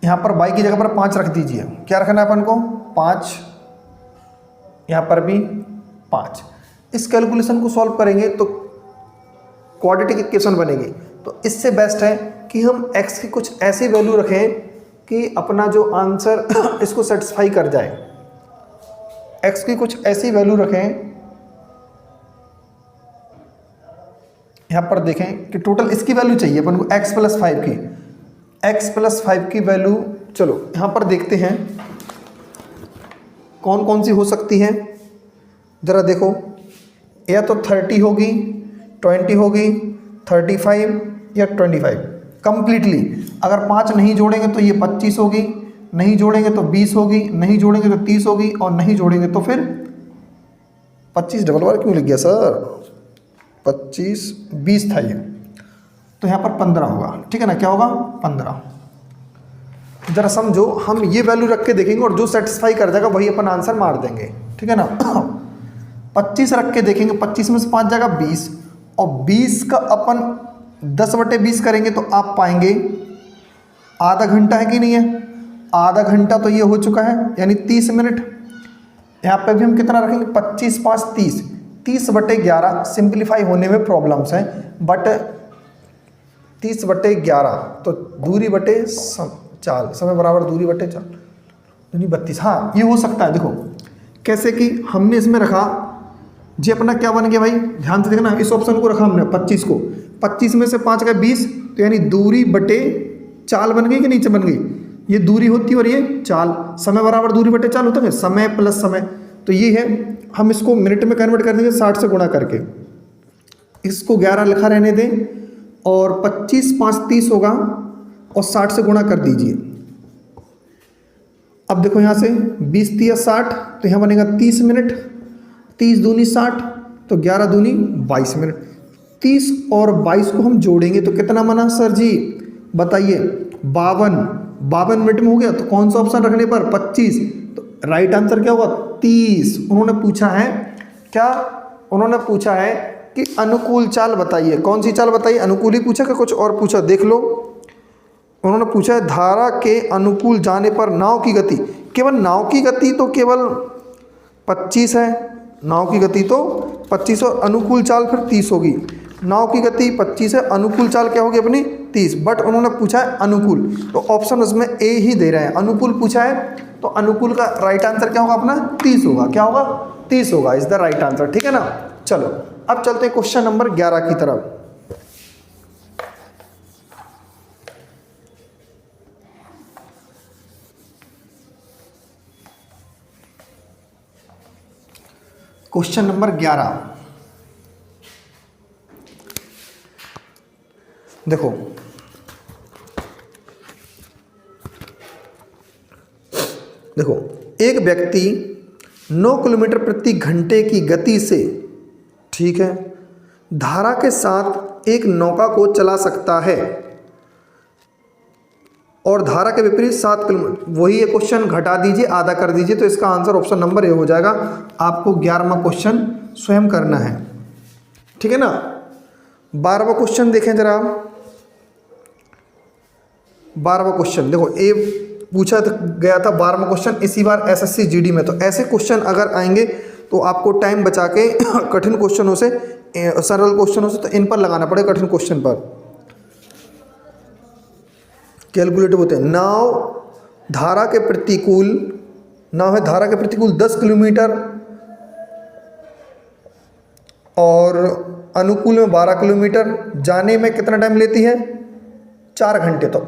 यहाँ पर y की जगह पर 5 रख दीजिए, क्या रखना है अपन को, 5, यहाँ पर भी 5। इस कैलकुलेशन को सॉल्व करेंगे तो क्वाड्रेटिक इक्वेशन बनेगी। तो इससे बेस्ट है कि हम x की कुछ ऐसी वैल्यू रखें कि अपना जो आंसर इसको सेटिस्फाई कर जाए। x की कुछ ऐसी वैल्यू रखें, यहाँ पर देखें कि टोटल इसकी वैल्यू चाहिए अपन को x + 5 की, x + 5 की वैल्यू। चलो यहाँ पर देखते हैं कौन कौन सी हो सकती है, ज़रा देखो, या तो 30 होगी, 20 होगी, 35 या 25 कंप्लीटली। अगर 5 नहीं जोड़ेंगे तो ये 25 होगी, नहीं जोड़ेंगे तो 20 होगी, नहीं जोड़ेंगे तो 30 होगी, और नहीं जोड़ेंगे तो फिर 25 डबल बार क्यों लिख गया सर, 25 20 था ये, तो यहाँ पर 15 होगा, ठीक है ना, क्या होगा 15। ज़रा समझो, हम ये वैल्यू रख के देखेंगे और जो सेटिस्फाई कर जाएगा वही अपन आंसर मार देंगे, ठीक है ना। 25 रख के देखेंगे, 25 में से 5 जाएगा 20, और 20 का अपन 10/20 करेंगे तो आप पाएंगे आधा घंटा है कि नहीं है, आधा घंटा तो ये हो चुका है, यानी 30 मिनट। यहाँ पे भी हम कितना रखेंगे, 25 5 30, 30/11। सिंप्लीफाई होने में प्रॉब्लम्स हैं, बट 30/11 तो दूरी बटे चाल, समय बराबर दूरी बटे चाल, यानी 32। हाँ ये हो सकता है। देखो कैसे कि हमने इसमें रखा जी, अपना क्या बन गया भाई, ध्यान से देखना, इस ऑप्शन को रखा हमने 25 को, 25 में से 5 गए 20, तो यानी दूरी बटे चाल बन गई कि नीचे बन गई, ये दूरी होती है और ये चाल, समय बराबर दूरी बटे चाल होता है, समय प्लस समय, तो ये है। हम इसको मिनट में कन्वर्ट कर देंगे 60 से गुणा करके, इसको 11 लिखा रहने दें, और 25 5 30 होगा, और 60 से गुणा कर दीजिए। अब देखो यहाँ से 20 3 60, तो यहाँ बनेगा 30 मिनट, 30 दूनी 60, तो 11 दूनी 22 मिनट। 30 और 22 को हम जोड़ेंगे तो कितना बना सर जी, बताइए, 52 मिनट में हो गया। तो कौन सा ऑप्शन रखने पर 25, तो राइट आंसर क्या होगा 30। उन्होंने पूछा है क्या, उन्होंने पूछा है कि अनुकूल चाल बताइए, कौन सी चाल बताइए, अनुकूल ही पूछा कि कुछ और पूछा, देख लो। उन्होंने पूछा है धारा के अनुकूल जाने पर नाव की गति, केवल नाव की गति तो केवल 25 है, नाव की गति तो 25 और अनुकूल चाल फिर 30 होगी। नाव की गति 25 है, अनुकूल चाल क्या होगी अपनी 30, बट उन्होंने पूछा है अनुकूल, तो ऑप्शन उसमें ए ही दे रहे हैं। अनुकूल पूछा है तो अनुकूल का राइट आंसर क्या होगा अपना 30 होगा, क्या होगा 30 होगा, इज द राइट आंसर, ठीक है ना। चलो अब चलते हैं क्वेश्चन नंबर 11 की तरफ। क्वेश्चन नंबर 11, देखो देखो, एक व्यक्ति 9 किलोमीटर प्रति घंटे की गति से, ठीक है, धारा के साथ एक नौका को चला सकता है, और धारा के विपरीत 7 किलोमीटर, वही ये क्वेश्चन घटा दीजिए, आधा कर दीजिए, तो इसका आंसर ऑप्शन नंबर ए हो जाएगा। आपको 11वां क्वेश्चन स्वयं करना है, ठीक है ना। 12वां क्वेश्चन देखें जरा। 12वां क्वेश्चन देखो, ए पूछा गया था 12वां क्वेश्चन इसी बार एसएससी जीडी में, तो ऐसे क्वेश्चन अगर आएंगे तो आपको टाइम बचा के कठिन क्वेश्चनों से, सरल क्वेश्चनों से, तो इन पर लगाना पड़ेगा, कठिन क्वेश्चन पर कैलकुलेटिव होते हैं। नाव धारा के प्रतिकूल, नाव है धारा के प्रतिकूल 10 किलोमीटर और अनुकूल में 12 किलोमीटर, जाने में कितना टाइम लेती है 4 घंटे। तो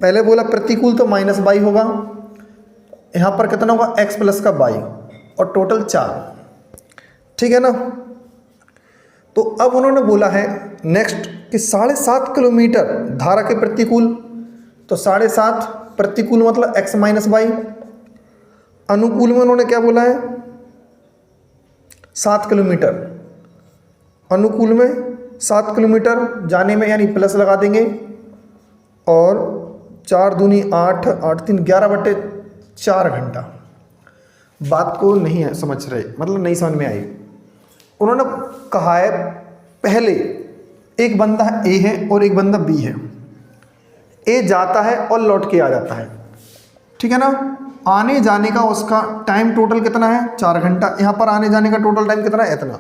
पहले बोला प्रतिकूल तो -22 होगा, यहाँ पर कितना होगा x प्लस का y, और टोटल 4, ठीक है ना। तो अब उन्होंने बोला है नेक्स्ट कि 7.5 किलोमीटर धारा के प्रतिकूल, तो 7.5 प्रतिकूल मतलब x माइनस y, अनुकूल में उन्होंने क्या बोला है 7 किलोमीटर, अनुकूल में 7 किलोमीटर, जाने में यानी प्लस लगा देंगे, और 4 दूनी 8, 8 3 11/4 घंटा। बात को नहीं है समझ रहे, मतलब नहीं समझ में आई। उन्होंने कहा है पहले एक बंदा ए है और एक बंदा बी है, ए जाता है और लौट के आ जाता है, ठीक है ना। आने जाने का उसका टाइम टोटल कितना है 4 घंटा, यहाँ पर आने जाने का टोटल टाइम कितना है इतना।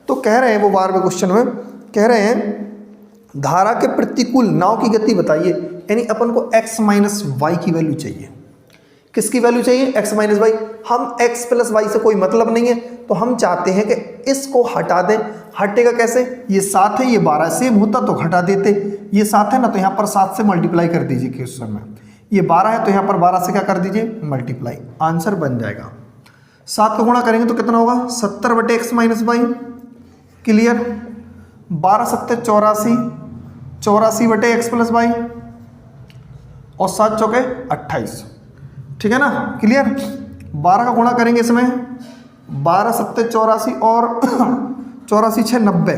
तो कह रहे हैं वो 12वें क्वेश्चन में कह रहे हैं धारा के प्रतिकूल नाव की गति बताइए, यानी अपन को x माइनस वाई की वैल्यू चाहिए। किसकी वैल्यू चाहिए x माइनस वाई। हम x प्लस वाई से कोई मतलब नहीं है, तो हम चाहते हैं कि इसको हटा दें। हटेगा कैसे, ये 7 है ये 12, सेम होता तो घटा देते, ये 7 है ना, तो यहाँ पर 7 से मल्टीप्लाई कर दीजिए क्वेश्चन में, ये 12 है तो यहाँ पर 12 से क्या कर दीजिए मल्टीप्लाई, आंसर बन जाएगा। 7 को गुणा करेंगे तो कितना होगा 70/x minus y, clear. 12 7 84, 84/x plus y, और 7 चौके 28, ठीक है ना, क्लियर। 12 का गुणा करेंगे इसमें, 12 7 84 और 84 6 90,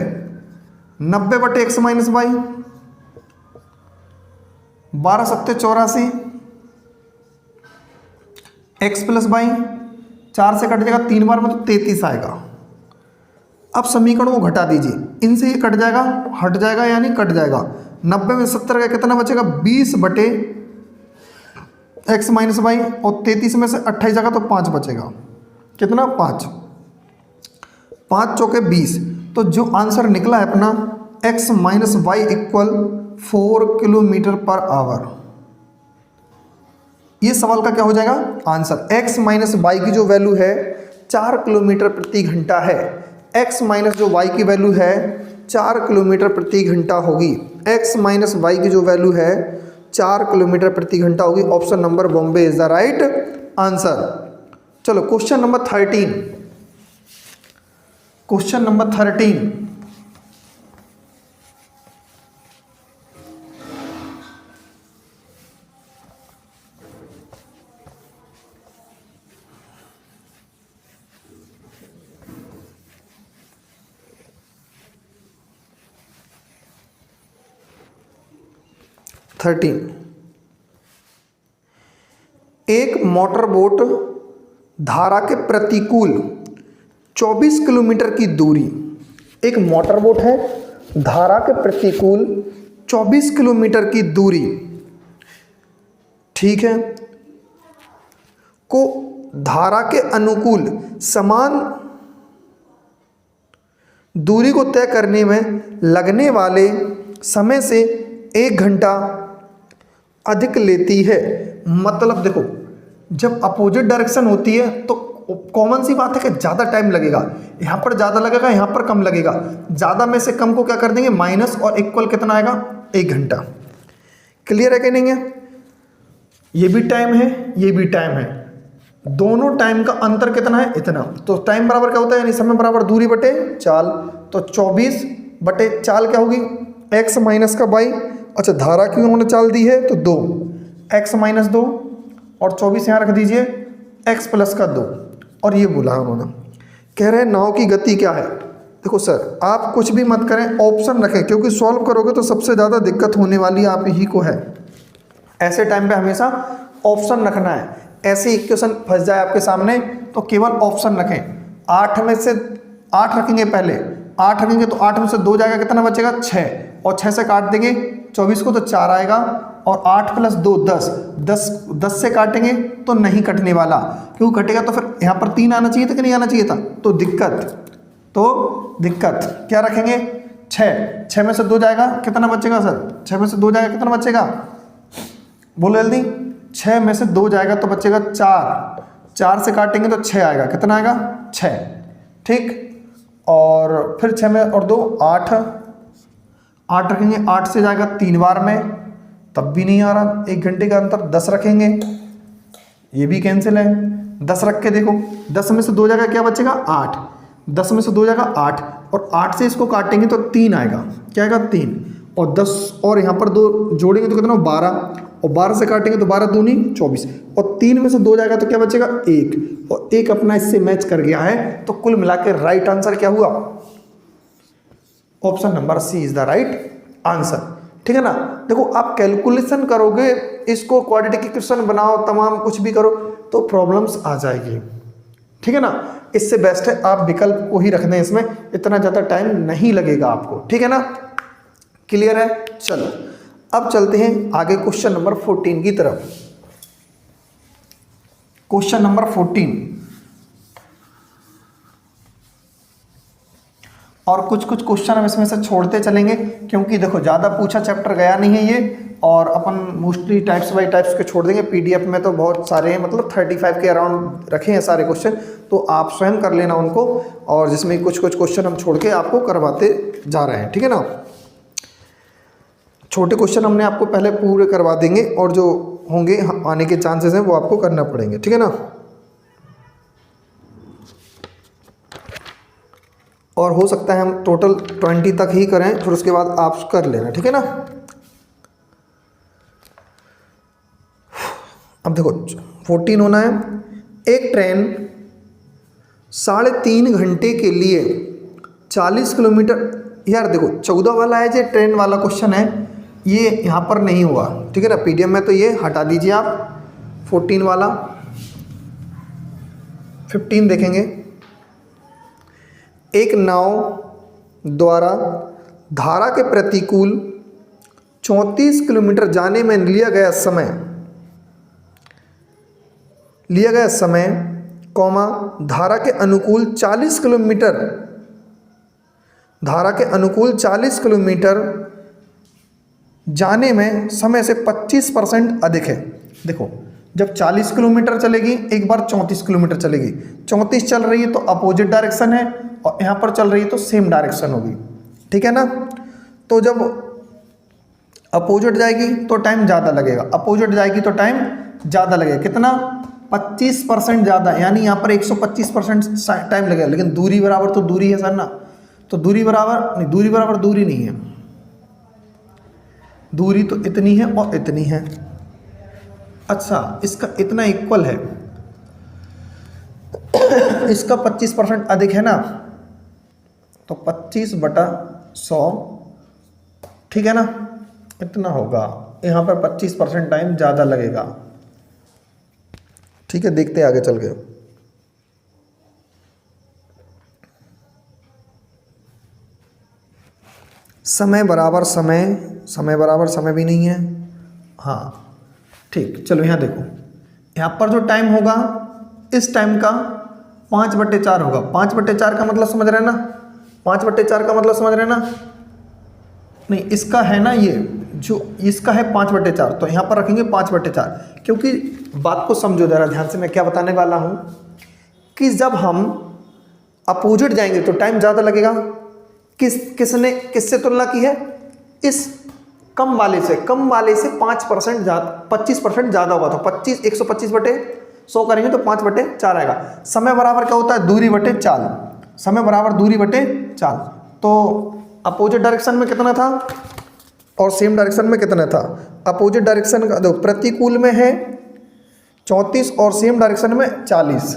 90/x minus y, 12 7 84, x plus y 4 से कट जाएगा 3 बार में तो 33 आएगा। अब समीकरण को घटा दीजिए, इनसे ये कट जाएगा, हट जाएगा यानी कट जाएगा। 90 में 70 का कितना बचेगा 20 बटे x माइनस वाई, और 33 में से 28 जाएगा तो 5 बचेगा। कितना 5, 5 चौके 20। तो जो आंसर निकला है अपना x minus y equal 4 kilometre per hour. ये सवाल का क्या हो जाएगा आंसर। x माइनस वाई की जो वैल्यू है 4 किलोमीटर प्रति घंटा है, x माइनस जो y की वैल्यू है 4 किलोमीटर प्रति घंटा होगी। x माइनस वाई की जो वैल्यू है 4 किलोमीटर प्रति घंटा होगी। Option number Bombay is the right answer. चलो क्वेश्चन नंबर 13। क्वेश्चन नंबर 13, एक मोटर बोट धारा के प्रतिकूल 24 किलोमीटर की दूरी, एक मोटर बोट है धारा के प्रतिकूल 24 किलोमीटर की दूरी, ठीक है, को धारा के अनुकूल समान दूरी को तय करने में लगने वाले समय से 1 घंटा अधिक लेती है। मतलब देखो, जब अपोजिट डायरेक्शन होती है तो कॉमन सी बात है कि ज़्यादा टाइम लगेगा, यहाँ पर ज़्यादा लगेगा, यहाँ पर कम लगेगा। ज़्यादा में से कम को क्या कर देंगे माइनस, और इक्वल कितना आएगा 1 घंटा। क्लियर है कि नहीं है। ये भी टाइम है, ये भी टाइम है, दोनों टाइम का अंतर कितना है इतना। तो टाइम बराबर क्या होता है यानी समय बराबर दूरी बटे चाल। तो 24 बटे चाल क्या होगी x माइनस का वाई। अच्छा धारा की उन्होंने चाल दी है तो 2, x माइनस 2 और 24 यहाँ रख दीजिए x प्लस का 2। और ये बोला उन्होंने, कह रहे हैं नाव की गति क्या है। देखो सर आप कुछ भी मत करें, ऑप्शन रखें, क्योंकि सॉल्व करोगे तो सबसे ज़्यादा दिक्कत होने वाली आप ही को है। ऐसे टाइम पे हमेशा ऑप्शन रखना है। ऐसे इक्वेशन फंस जाए आपके सामने तो केवल ऑप्शन रखें। 8 में से 8 रखेंगे, पहले 8 रखेंगे तो 8 में से 2 जाएगा, कितना बचेगा 6, और 6 से काट देंगे 24 को तो 4 आएगा, और 8 प्लस 2 10 से काटेंगे तो नहीं कटने वाला। क्यों कटेगा तो फिर यहाँ पर 3 आना चाहिए था कि नहीं आना चाहिए था, तो दिक्कत क्या रखेंगे 6 में से 2 जाएगा, कितना बचेगा सर 6 में से 2 जाएगा, कितना बचेगा बोलो जल्दी। 6 में से 2 जाएगा तो बचेगा 4 से काटेंगे तो 6 आएगा, कितना आएगा 6, ठीक। और फिर 6 में और 2 8 रखेंगे, 8 से जाएगा 3 बार में, तब भी नहीं आ रहा, 1 घंटे का अंतर। 10 रखेंगे, ये भी कैंसिल है। 10 रख के देखो, 10 में से 2 जाएगा क्या बचेगा 8, 10 में से 2 जाएगा 8, और 8 से इसको काटेंगे तो 3 आएगा, क्या आएगा 3, और 10 और यहाँ पर 2 जोड़ेंगे तो कितना 12, और 12 से काटेंगे तो 12 दूनी 24, और 3 में से 2 जाएगा तो क्या बचेगा 1, और 1 अपना इससे मैच कर गया है। तो कुल मिला के राइट आंसर क्या हुआ, option number C is the right answer, ठीक है ना। देखो आप कैलकुलेशन करोगे, इसको क्वाड्रेटिक इक्वेशन बनाओ, तमाम कुछ भी करो तो प्रॉब्लम्स आ जाएगी, ठीक है ना। इससे बेस्ट है आप विकल्प को ही रख दें, इसमें इतना ज़्यादा टाइम नहीं लगेगा आपको, ठीक है ना। क्लियर है। चलो अब चलते हैं आगे क्वेश्चन नंबर 14 की तरफ। क्वेश्चन नंबर 14, और कुछ क्वेश्चन हम इसमें से छोड़ते चलेंगे, क्योंकि देखो ज़्यादा पूछा चैप्टर गया नहीं है ये, और अपन मोस्टली टाइप्स बाय टाइप्स के छोड़ देंगे। पीडीएफ में तो बहुत सारे हैं, मतलब 35 के अराउंड रखे हैं सारे क्वेश्चन, तो आप स्वयं कर लेना उनको, और जिसमें कुछ क्वेश्चन हम छोड़ के आपको करवाते जा रहे हैं, ठीक है ना। छोटे क्वेश्चन हमने आपको पहले पूरे करवा देंगे, और जो होंगे आने के चांसेस हैं वो आपको करना पड़ेंगे, ठीक है ना। और हो सकता है हम टोटल 20 तक ही करें, फिर उसके बाद आप कर लेना, ठीक है ना। अब देखो 14 होना है। एक ट्रेन 3.5 घंटे के लिए 40 किलोमीटर, यार देखो 14 वाला है जो ट्रेन वाला क्वेश्चन है, ये यहाँ पर नहीं हुआ, ठीक है ना। पीडीएफ में तो ये हटा दीजिए आप 14 वाला, 15 देखेंगे। एक नाव द्वारा धारा के प्रतिकूल 34 किलोमीटर जाने में लिया गया समय, कौमा धारा के अनुकूल 40 किलोमीटर जाने में समय से 25% अधिक है। देखो, जब 40 किलोमीटर चलेगी, एक बार 34 किलोमीटर चलेगी, 34 चल रही है तो अपोजिट डायरेक्शन है, और यहाँ पर चल रही है तो सेम डायरेक्शन होगी, ठीक है ना। तो जब अपोजिट जाएगी तो टाइम ज़्यादा लगेगा, अपोजिट जाएगी तो टाइम ज़्यादा लगेगा। कितना? 25% ज़्यादा, यानी यहाँ पर 125% टाइम लगेगा। लेकिन दूरी बराबर तो दूरी है सर ना, तो दूरी बराबर दूरी नहीं है, दूरी तो इतनी है और इतनी है। अच्छा, इसका इतना इक्वल है, इसका 25% अधिक है ना, तो 25/100, ठीक है ना, इतना होगा। यहाँ पर 25% टाइम ज़्यादा लगेगा, ठीक है। देखते हैं आगे चल के। समय बराबर समय भी नहीं है, हाँ ठीक। चलो यहाँ देखो, यहाँ पर जो टाइम होगा इस टाइम का 5/4 होगा। 5/4 का मतलब समझ रहे हैं ना, 5/4 का मतलब समझ रहे हैं ना। नहीं, इसका है ना, ये जो इसका है 5/4, तो यहाँ पर रखेंगे 5/4। क्योंकि बात को समझो ज़रा ध्यान से, मैं क्या बताने वाला हूँ कि जब हम अपोजिट जाएंगे तो टाइम ज़्यादा लगेगा। किसने किससे तुलना की है? इस कम वाले से 5% ज़्यादा, 25% ज़्यादा होगा, तो 125/100 करेंगे तो 5/4 आएगा। समय बराबर क्या होता है? दूरी बटे चाल। समय बराबर दूरी बटे चाल। तो अपोजिट डायरेक्शन में कितना था और सेम डायरेक्शन में कितना था? अपोजिट डायरेक्शन का देखो, प्रतिकूल में है 34 और सेम डायरेक्शन में 40।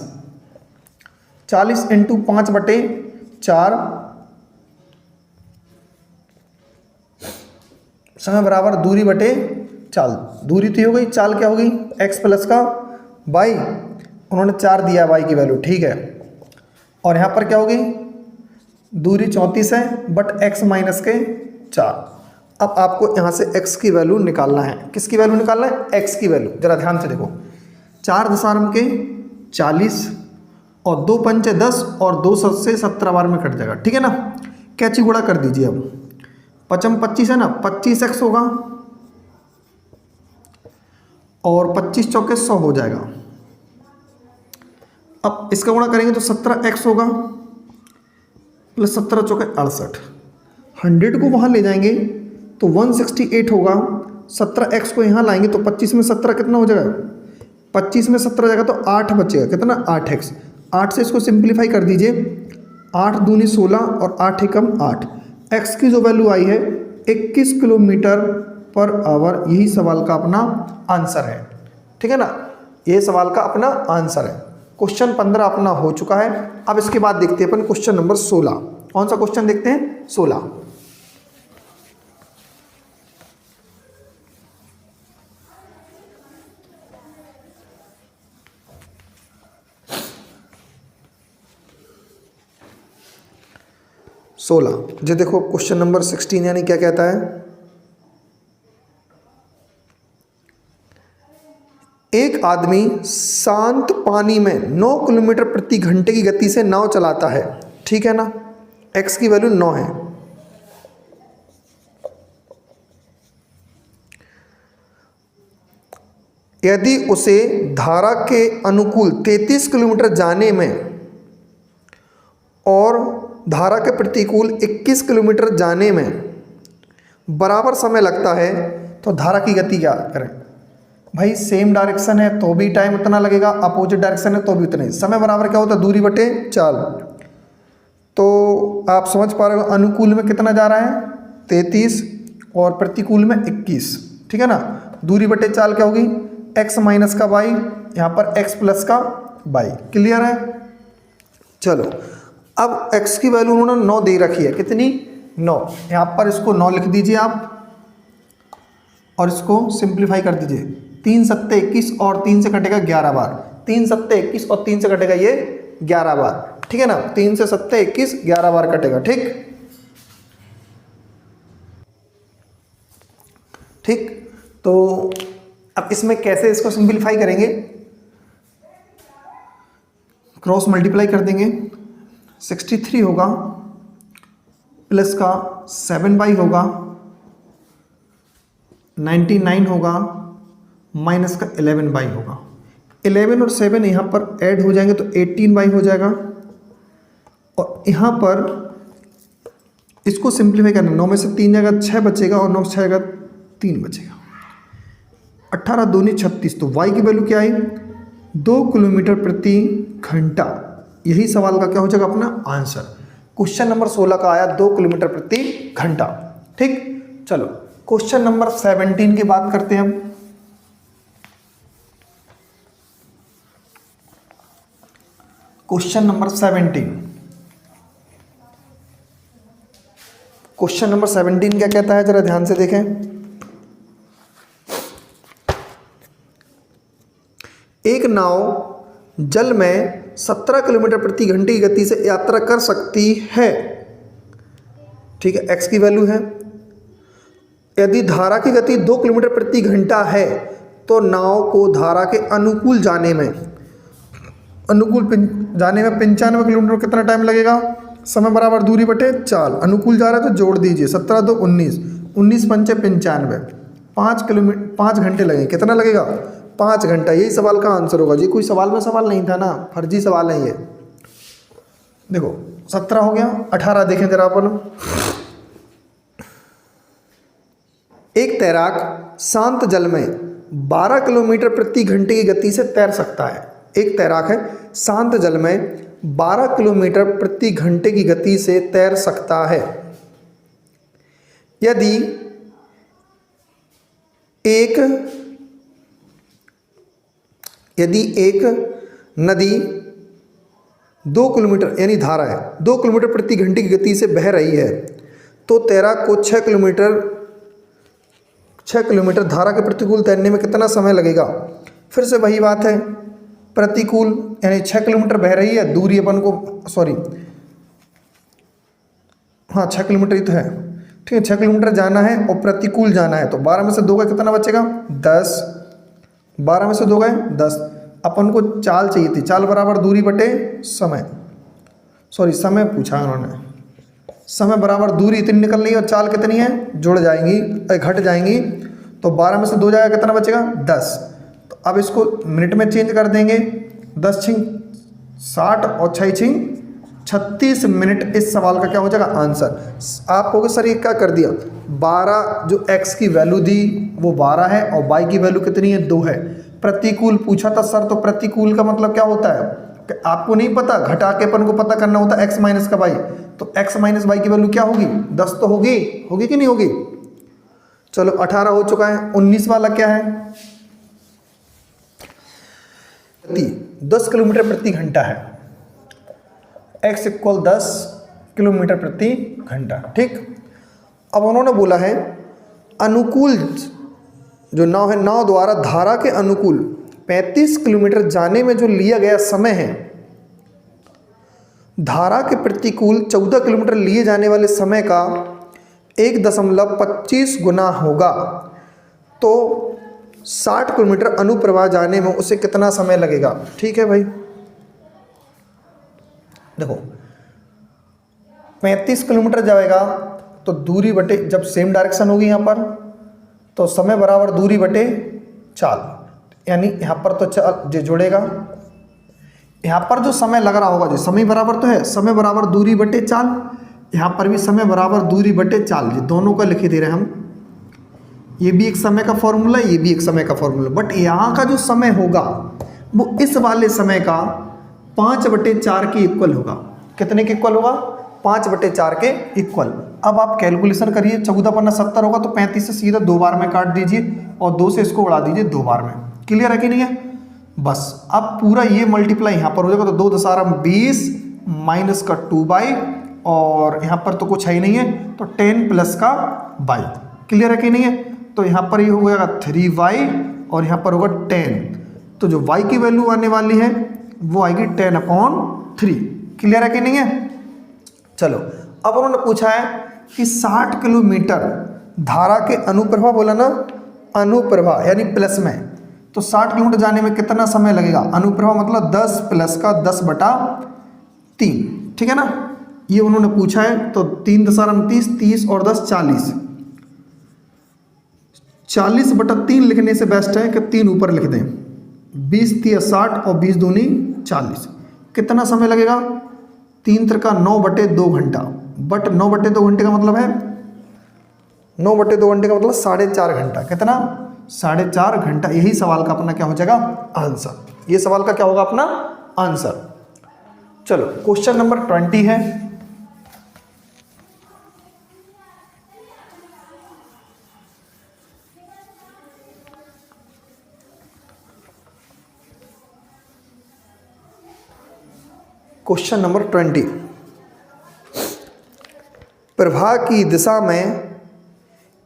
40 × 5/4, समय बराबर दूरी बटे चाल। दूरी तो हो गई, चाल क्या होगी? x प्लस का y, उन्होंने 4 दिया y की वैल्यू, ठीक है। और यहाँ पर क्या होगी? दूरी 34 है बट x माइनस के 4। अब आपको यहाँ से x की वैल्यू निकालना है। किसकी वैल्यू निकालना है? x की वैल्यू। जरा ध्यान से देखो, 4 दशांश के 40 और 2 पंचे 10 और 2 से 17 बार में कट जाएगा, ठीक है ना। कैची गुणा कर दीजिए। अब 5 25 है ना, 25x होगा और 25 चौके 100 हो जाएगा। अब इसका गुणा करेंगे तो 17x होगा प्लस 17 चौके 68। 100 को वहाँ ले जाएंगे तो 168 होगा। 17x को यहाँ लाएंगे तो 25 में 17 कितना हो जाएगा? 25 में 17 जाएगा तो 8 बचेगा। कितना? 8x। 8 से इसको सिंप्लीफाई कर दीजिए। 8 दूनी 16 और 8 एकम 8। x की जो वैल्यू आई है 21 किलोमीटर पर आवर। यही सवाल का अपना आंसर है, ठीक है ना। ये सवाल का अपना आंसर है। क्वेश्चन 15 अपना हो चुका है। अब इसके बाद देखते हैं अपन क्वेश्चन नंबर 16। कौन सा क्वेश्चन देखते हैं? 16। जो देखो क्वेश्चन नंबर 16 यानी क्या कहता है? एक आदमी शांत पानी में 9 किलोमीटर प्रति घंटे की गति से नाव चलाता है, ठीक है ना। x की वैल्यू 9 है। यदि उसे धारा के अनुकूल 33 किलोमीटर जाने में और धारा के प्रतिकूल 21 किलोमीटर जाने में बराबर समय लगता है तो धारा की गति क्या करें? भाई सेम डायरेक्शन है तो भी टाइम उतना लगेगा, अपोजिट डायरेक्शन है तो भी उतना ही। समय बराबर क्या होता है? दूरी बटे चाल। तो आप समझ पा रहे हो, अनुकूल में कितना जा रहा है? 33 और प्रतिकूल में 21, ठीक है ना। दूरी बटे चाल क्या होगी? x माइनस का y, यहाँ पर x प्लस का y। क्लियर है? चलो, अब x की वैल्यू उन्होंने 9 दे रखी है। कितनी? 9। यहाँ पर इसको 9 लिख दीजिए आप और इसको सिंप्लीफाई कर दीजिए। 3 × 7 = 21 और 3 से कटेगा 11 बार। 3 × 7 = 21 और 3 से कटेगा ये 11 बार, ठीक है ना। 3 से 7 21, 11 बार कटेगा, ठीक। ठीक, तो अब इसमें कैसे इसको सिंपलीफाई करेंगे, क्रॉस मल्टीप्लाई कर देंगे। 63 होगा प्लस का 7/, होगा 99 होगा माइनस का 11/, होगा। 11 और 7 यहाँ पर ऐड हो जाएंगे तो 18/, हो जाएगा। और यहाँ पर इसको सिंप्लीफाई करना, 9 में से 3 जाएगा 6 बचेगा और 9 से 6 जाएगा 3 बचेगा। 18 दूनी 36, तो y की वैल्यू क्या आई, 2 किलोमीटर प्रति घंटा। यही सवाल का क्या हो जाएगा अपना आंसर। क्वेश्चन नंबर 16 का आया 2 किलोमीटर प्रति घंटा, ठीक। चलो क्वेश्चन नंबर 17 की बात करते हैं हम। क्वेश्चन नंबर 17, क्वेश्चन नंबर 17 क्या कहता है, जरा ध्यान से देखें। एक नाव जल में 17 किलोमीटर प्रति घंटे की गति से यात्रा कर सकती है, ठीक है, x की वैल्यू है। यदि धारा की गति 2 किलोमीटर प्रति घंटा है तो नाव को धारा के अनुकूल जाने में 95 किलोमीटर कितना टाइम लगेगा, समय बराबर दूरी बटे चाल। अनुकूल जा रहा है तो जोड़ दीजिए, 17 2 19, 19 पंचे 95, 5 घंटे लगेंगे। कितना लगेगा, 5 घंटा। यही सवाल का आंसर होगा जी, कोई सवाल में सवाल नहीं था ना, फर्जी सवाल है ये। देखो 17 हो गया, 18 देखें जरा अपन। एक तैराक शांत जल में 12 किलोमीटर प्रति घंटे की गति से तैर सकता है। एक तैराक है, शांत जल में 12 किलोमीटर प्रति घंटे की गति से तैर सकता है। यदि एक नदी 2 किलोमीटर यानी धारा है 2 किलोमीटर प्रति घंटे की गति से बह रही है तो तैराक को 6 किलोमीटर धारा के प्रतिकूल तैरने में कितना समय लगेगा। फिर से वही बात है, प्रतिकूल यानी 6 किलोमीटर बह रही है, दूरी अपन को 6 किलोमीटर ही तो है, ठीक है। 6 किलोमीटर जाना है और प्रतिकूल जाना है तो 12 में से 2 का कितना बचेगा, 10। 12 में से 2 गए 10। अपन को चाल चाहिए थी, चाल बराबर दूरी बटे समय, समय पूछा उन्होंने। समय बराबर दूरी इतनी निकल रही है और चाल कितनी है, जुड़ जाएंगी घट जाएंगी। तो 12 में से 2 जाएगा कितना बचेगा, 10। तो अब इसको मिनट में चेंज कर देंगे, 10 छिंग 60 और 6 छिंग 36 मिनट। इस सवाल का क्या हो जाएगा आंसर। आप कहोगे सर ये क्या कर दिया, 12 जो x की वैल्यू दी वो 12 है और y की वैल्यू कितनी है, 2 है। प्रतिकूल पूछा था सर, तो प्रतिकूल का मतलब क्या होता है कि आपको नहीं पता, घटा के अपन को पता करना होता है x माइनस का y। तो x माइनस वाई की वैल्यू क्या होगी, 10 तो होगी कि नहीं होगी। चलो 18 हो चुका है, 19 वाला क्या है, 10 किलोमीटर प्रति घंटा है, x इक्वल 10 किलोमीटर प्रति घंटा, ठीक। अब उन्होंने बोला है अनुकूल जो नाव है, नाव द्वारा धारा के अनुकूल 35 किलोमीटर जाने में जो लिया गया समय है, धारा के प्रतिकूल 14 किलोमीटर लिए जाने वाले समय का 1.25 गुना होगा। तो 60 किलोमीटर अनुप्रवाह जाने में उसे कितना समय लगेगा। ठीक है भाई, देखो 35 किलोमीटर जाएगा तो दूरी बटे, जब सेम डायरेक्शन होगी यहाँ पर तो समय बराबर दूरी बटे चाल, यानी यहाँ पर तो चाल जो जुड़ेगा, यहाँ पर जो समय लग रहा होगा, जो समय बराबर तो है समय बराबर दूरी बटे चाल, यहाँ पर भी समय बराबर दूरी बटे चाल, जी दोनों का लिखे दे रहे हैं हम। ये भी एक समय का फॉर्मूला, ये भी एक समय का फॉर्मूला, बट यहाँ का जो समय होगा वो इस वाले समय का 5/4 के इक्वल होगा। कितने के इक्वल होगा, 5/4 के इक्वल। अब आप कैलकुलेशन करिए, 14 पन्ना 70 होगा तो 35 से सीधा 2 बार में काट दीजिए और 2 से इसको उड़ा दीजिए 2 बार में। क्लियर है कि नहीं है। बस अब पूरा ये मल्टीप्लाई यहाँ पर हो जाएगा तो 2 10 20 माइनस का 2/, और यहाँ पर तो कुछ है ही नहीं है तो 10 प्लस का y। क्लियर है कि नहीं है। तो यहाँ पर ये हो जाएगा 3y और यहाँ पर होगा 10। तो जो y की वैल्यू आने वाली है वो आएगी 10/12। 3। क्लियर है कि नहीं है? चलो अब उन्होंने पूछा है कि 60 किलोमीटर धारा के अनुप्रभा, बोला ना अनुप्रभा यानी प्लस में, तो 60 किलोमीटर जाने में कितना समय लगेगा? अनुप्रभा मतलब 10 प्लस का 10/3, ठीक है ना, ये उन्होंने पूछा है। तो 3 × 30, 30 और 10 40, 40/3 लिखने से बेस्ट है कि 3 ऊपर लिख दें। 20 × 60 और 20 दूनी 40। कितना समय लगेगा? 3 × 9/2 घंटा, बट 9/2 घंटे का मतलब है 9/2 घंटे का मतलब 4.5 घंटा। कितना? 4.5 घंटा। यही सवाल का अपना क्या हो जाएगा? आंसर। ये सवाल का क्या होगा अपना? आंसर। चलो क्वेश्चन नंबर 20 है। क्वेश्चन नंबर 20, प्रवाह की दिशा में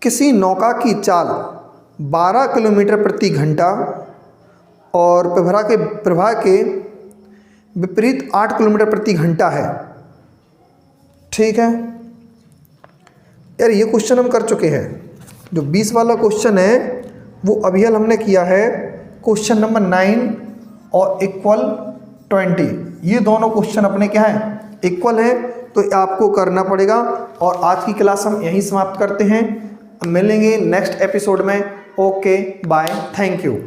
किसी नौका की चाल 12 किलोमीटर प्रति घंटा और प्रवाह के विपरीत 8 किलोमीटर प्रति घंटा है। ठीक है यार, ये क्वेश्चन हम कर चुके हैं। जो 20 वाला क्वेश्चन है वो अभी हल हमने किया है, क्वेश्चन नंबर 9 और इक्वल 20। ये दोनों क्वेश्चन अपने क्या है? इक्वल है, तो आपको करना पड़ेगा। और आज की क्लास हम यहीं समाप्त करते हैं, मिलेंगे नेक्स्ट एपिसोड में। Okay bye, thank you.